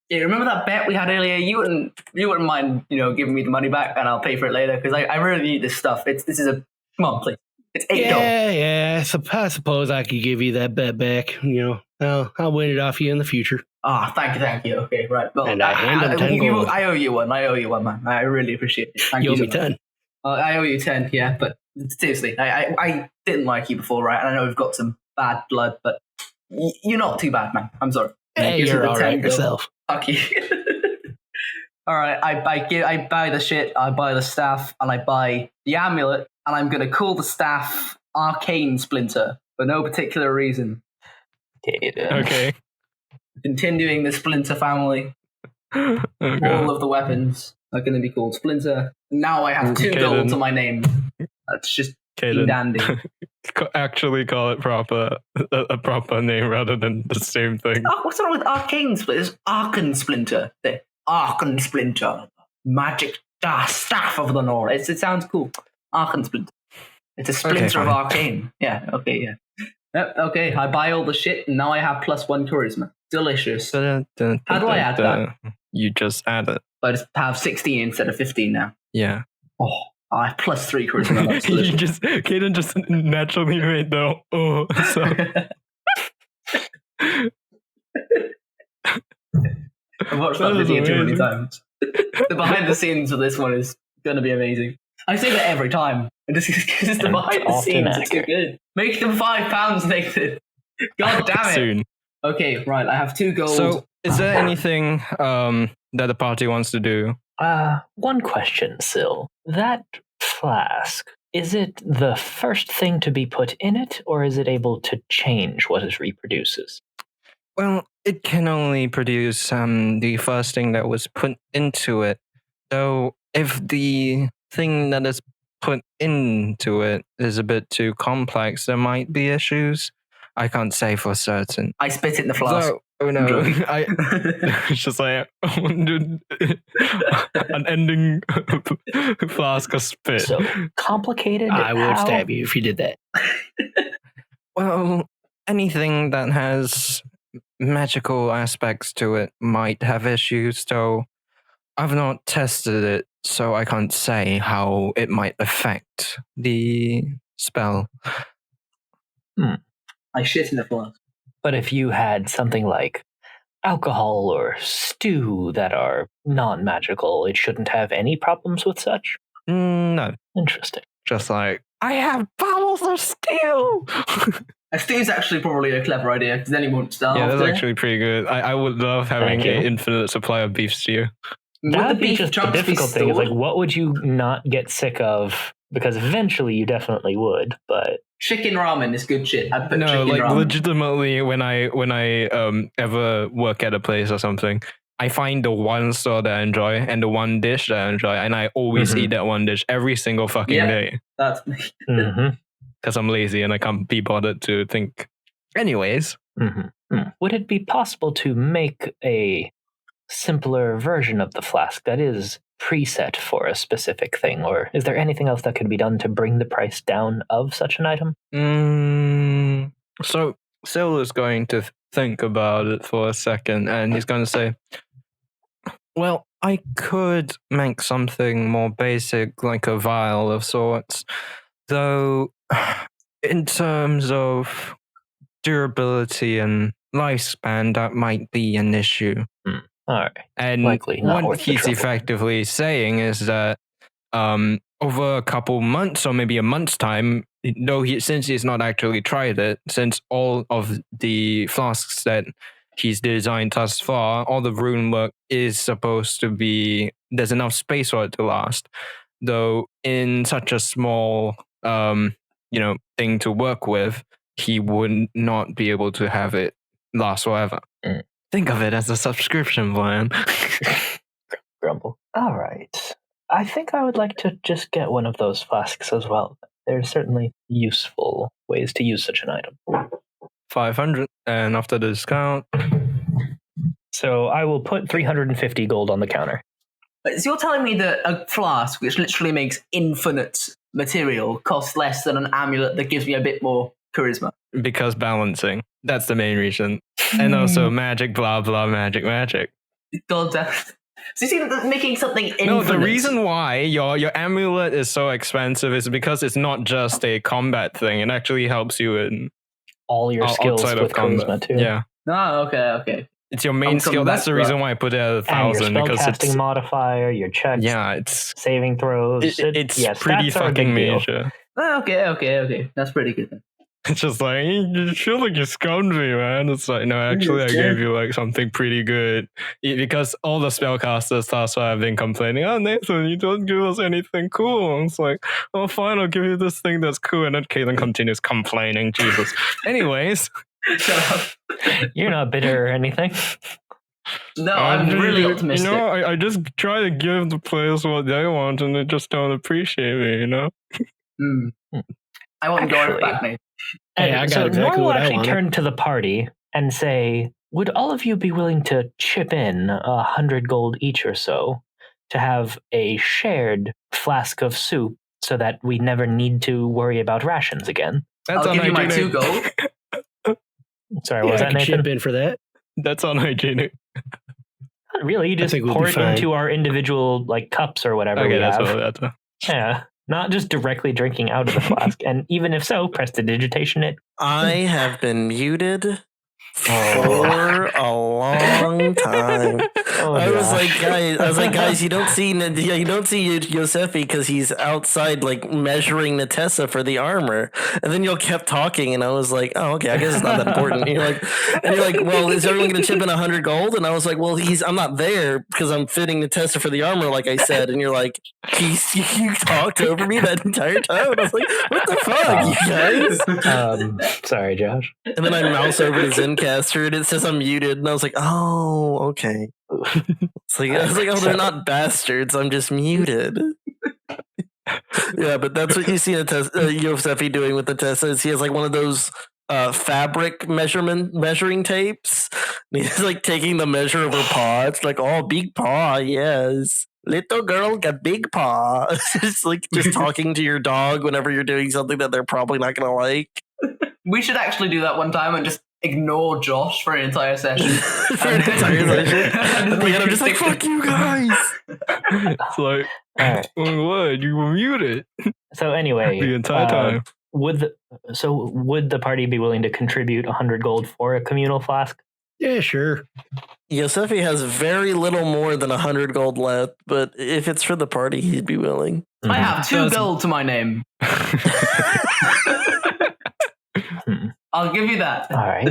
Yeah, remember that bet we had earlier? You wouldn't mind, giving me the money back, and I'll pay for it later because I really need this stuff. This is a come on, please. It's $8. Yeah. I suppose I could give you that bet back. I'll win it off you in the future. Ah, thank you. Okay, right. Well, And I hand him 10 gold. I owe you one, man. I really appreciate it. Thank You you. owe me 10. I owe you 10. Yeah, but seriously, I didn't like you before, right? And I know we've got some bad blood, but you're not too bad, man. I'm sorry. Hey, Here's you're the all 10 right gold. yourself. Fuck you. All right, I buy the shit, I buy the staff, and I buy the amulet, and I'm going to call the staff Arcane Splinter for no particular reason. Okay. Continuing the Splinter family. Okay. All of the weapons are going to be called Splinter. Now I have 2 gold to my name. That's just dandy. Actually call it a proper name rather than the same thing. Oh, what's wrong with Arcane Splinter? It's Arcane Splinter. The Arcane Splinter. Magic staff of the North. It sounds cool. Arcane Splinter. It's a splinter of Arcane. Yeah, okay, yeah. Yep, okay, I buy all the shit and now I have +1 charisma. Delicious. How do I add that? You just add it. I just have 16 instead of 15 now. Yeah. Oh, I have +3 charisma. That's delicious. Caden just naturally made the I've watched that video too many times. The behind the scenes for this one is going to be amazing. I say that every time. Just because the behind the scenes are too good. Make them £5, Nathan. God damn it. Soon. Okay, right. I have 2 gold. So, is there anything that the party wants to do? One question, Syl. That flask, is it the first thing to be put in it, or is it able to change what it reproduces? Well, it can only produce the first thing that was put into it. So, if the thing that is put into it is a bit too complex, there might be issues. I can't say for certain. I spit it in the flask. Oh no! It's just like an ending flask of spit. So complicated. I would stab you if you did that. Well, anything that has magical aspects to it might have issues. So I've not tested it, so I can't say how it might affect the spell. I shit in the flask. But if you had something like alcohol or stew that are non-magical, it shouldn't have any problems with such? No. Interesting. Just like, I have bowels of steel! A stew's actually probably a clever idea, because then he won't starve. Yeah, that's actually pretty good. I would love having an infinite supply of beef stew. That would be just the difficult thing. Is like, what would you not get sick of? Because eventually you definitely would, but... Chicken ramen is good shit. I put no, like ramen. Legitimately, when I ever work at a place or something, I find the one store that I enjoy and the one dish that I enjoy, and I always eat that one dish every single fucking day. That's me. Because I'm lazy and I can't be bothered to think. Anyways. Would it be possible to make a simpler version of the flask that is preset for a specific thing, or is there anything else that could be done to bring the price down of such an item? So Syl is going to think about it for a second, and he's going to say, well, I could make something more basic, like a vial of sorts, though in terms of durability and lifespan, that might be an issue. All right. And what he's effectively saying is that over a couple months or maybe a month's time, since he's not actually tried it, since all of the flasks that he's designed thus far, all the rune work is supposed to be, there's enough space for it to last. Though in such a small, thing to work with, he would not be able to have it last forever. Think of it as a subscription plan. Grumble. All right. I think I would like to just get one of those flasks as well. There's certainly useful ways to use such an item. 500, and after the discount. So I will put 350 gold on the counter. So you're telling me that a flask, which literally makes infinite material, costs less than an amulet that gives me a bit more charisma? Because balancing. That's the main reason. And also magic, blah, blah, magic. God damn. So you see, making something infinite. No, the reason why your amulet is so expensive is because it's not just a combat thing. It actually helps you in all your skills with charisma too. Yeah. Oh, okay. It's your main skill. That's the reason why I put it at 1,000. Your because spellcasting it's modifier, your checks, it's saving throws. It's pretty fucking major. Okay. That's pretty good then. It's just like, you feel like you scummed me, man. It's like, no, actually, I gave you like something pretty good. Because all the spellcasters thus far have been complaining, oh, Nathan, you don't give us anything cool. And it's like, oh, fine, I'll give you this thing that's cool. And then Caden continues complaining, Jesus. Anyways. Shut up. You're not bitter or anything. No, I'm really optimistic. You know, I just try to give the players what they want and they just don't appreciate me, you know? I want Doric back, mate. Hey, I got exactly Nor will what I actually wanted. turn to the party and say, would all of you be willing to chip in 100 gold each or so to have a shared flask of soup so that we never need to worry about rations again? I'll give you my 2 gold. Sorry, what was I that, can Nathan? chip in for that. That's unhygienic. Not really, you just think we'll pour be it fine. into our individual like cups or whatever Okay, we that's have. all. Yeah, not just directly drinking out of the flask. And even if so, prestidigitation it. I have been muted for a long time. I was like, guys, you don't see Josefi because he's outside like measuring Natessa for the armor, and then y'all kept talking, and I was like, oh, okay, I guess it's not that important. And you're like, well, is everyone going to chip in 100 gold? And I was like, well, I'm not there because I'm fitting Natessa for the armor, like I said. And you're like, you talked over me that entire time. And I was like, what the fuck, you guys? Sorry, Josh. And then I mouse over to Zencaster and it says I'm muted, and I was like, oh, okay. It's like, I was like, oh, they're not bastards. I'm just muted. Yeah, but that's what you see Josefi doing with the Tessa. Is he has like one of those fabric measuring tapes. And he's like taking the measure of her paw. It's like, oh, big paw, yes. Little girl got big paw. It's like just talking to your dog whenever you're doing something that they're probably not gonna like. We should actually do that one time and just ignore Josh for an entire session. And I'm just like, fuck you guys. It's like, Alright. what? You were muted So anyway, the entire time. would the party be willing to contribute 100 gold for a communal flask? Yeah, sure. Josefi has very little more than 100 gold left, but if it's for the party, he'd be willing. I have 2 gold to my name. I'll give you that. All right.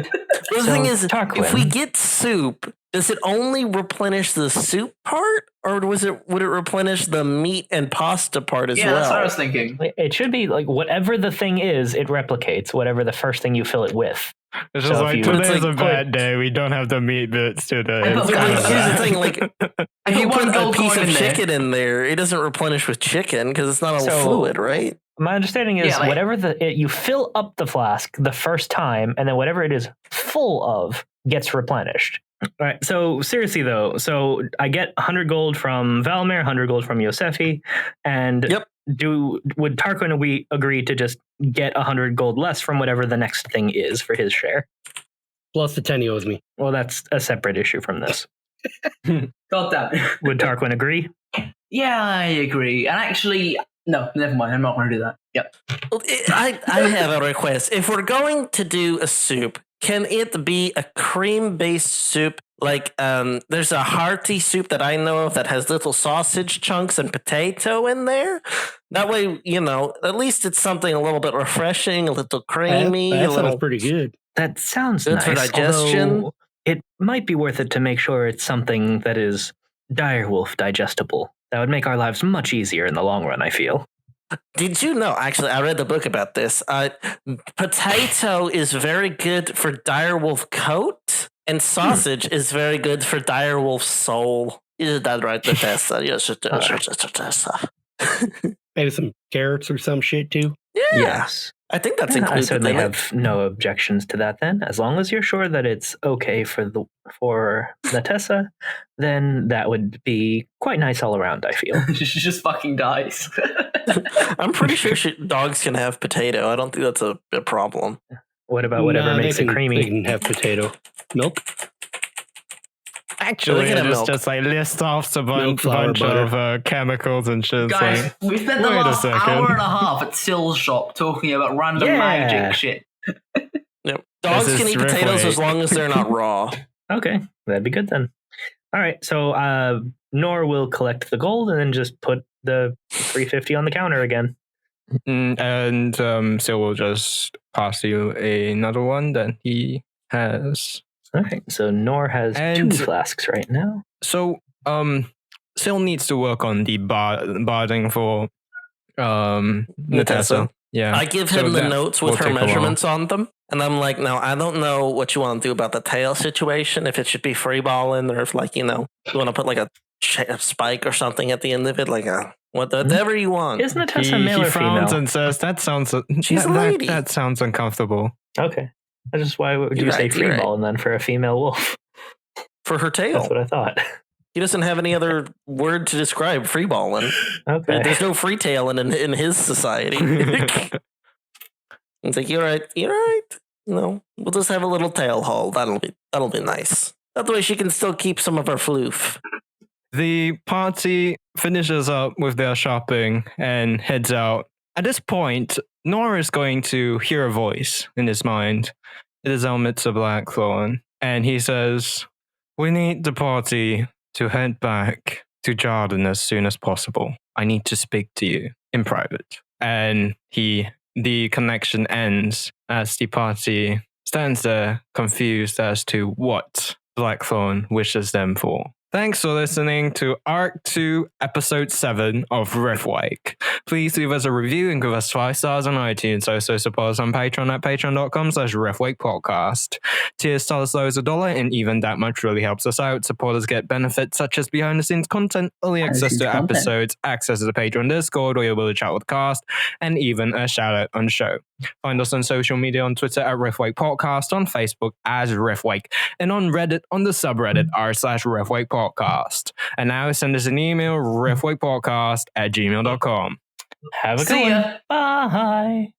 The thing is, Tarquin, if we get soup, does it only replenish the soup part, or would it replenish the meat and pasta part as well? Yeah, that's what I was thinking. it should be like whatever the thing is, it replicates whatever the first thing you fill it with. It's So just if like, you- today's It's like, a bad day. We don't have the meat bits today. I put- Like, here's the thing, like, if you put one put a gold piece coin of in there. chicken in there, it doesn't replenish with chicken because it's not a So- fluid, right? My understanding is Yeah, like- whatever you fill up the flask the first time, and then whatever it is full of gets replenished. All right. So seriously though, so I get 100 gold from Valmaer, 100 gold from Josefi, and Yep. would Tarquin and we agree to just get 100 gold less from whatever the next thing is for his share? Plus the 10 he owes me. Well, that's a separate issue from this. God damn it. Would Tarquin agree? Yeah, I agree. And actually, no, never mind. I'm not going to do that. Yep. I have a request. If we're going to do a soup, can it be a cream-based soup? Like, there's a hearty soup that I know of that has little sausage chunks and potato in there. That way, at least it's something a little bit refreshing, a little creamy. That a little sounds pretty good. That sounds Good nice. for digestion. Although it might be worth it to make sure it's something that is direwolf digestible. That would make our lives much easier in the long run, I feel. Did you know? Actually, I read the book about this. Potato is very good for direwolf coat, and sausage is very good for direwolf soul. Is that right, Bethesda? Yes, it is. Bethesda. Maybe some carrots or some shit too. Yeah, Yes. I think that's I included. certainly in it. have no objections to that then. As long as you're sure that it's okay for Natessa, then that would be quite nice all around, I feel. She just fucking dies. I'm pretty sure dogs can have potato. I don't think that's a problem. What about whatever Nah, makes they it can- creamy? They can have potato. Milk? Actually, Look at it milk. just like lists off a Milk, flour, bunch butter. of chemicals and shit. It's Guys, like, we spent the wait a last second. hour and a half at Sill's shop talking about random Yeah. magic shit. Yep. Dogs This can is eat potatoes Riftwake. as long as they're not raw. Okay, that'd be good then. All right, so Nor will collect the gold and then just put the 350 on the counter again. and so we'll just pass you another one that he has. Okay, so Nor has And- 2 flasks right now. So, Sil needs to work on the barding for Natessa. Yeah. I give So him the that notes will with her take a while. measurements on them. And I'm like, now, I don't know what you want to do about the tail situation. If it should be free balling or if, like, you want to put like a spike or something at the end of it. Like whatever you want. Is Natessa He male or frowns female? and says, "That sounds She's a lady." That sounds uncomfortable." Okay. That's just why would you You're say right, free you're right. ball and then for a female wolf? For her tail. That's what I thought. He doesn't have any other word to describe free balling. Okay. There's no free tailing in his society. It's like, you're right. No, we'll just have a little tail haul. That'll be nice. That way she can still keep some of her floof. The party finishes up with their shopping and heads out. At this point, Nora is going to hear a voice in his mind. It is Elmitza Blackthorn, and he says, "We need the party to head back to Jordan as soon as possible. I need to speak to you in private." And the connection ends as the party stands there confused as to what Blackthorn wishes them for. Thanks for listening to Arc 2, Episode 7 of Riftwake. Please leave us a review and give us 5 stars on iTunes. Also support us on Patreon at patreon.com/riftwakepodcast. Tiers start as low as $1, and even that much really helps us out. Supporters get benefits such as behind-the-scenes content, early access to episodes, access to the Patreon Discord, where you'll be able to chat with the cast, and even a shout-out on the show. Find us on social media on Twitter at Riftwake Podcast, on Facebook as Riftwake, and on Reddit on the subreddit r/Riftwake Podcast. And now send us an email, riftwakepodcast@gmail.com. Have a good See one. ya. Bye.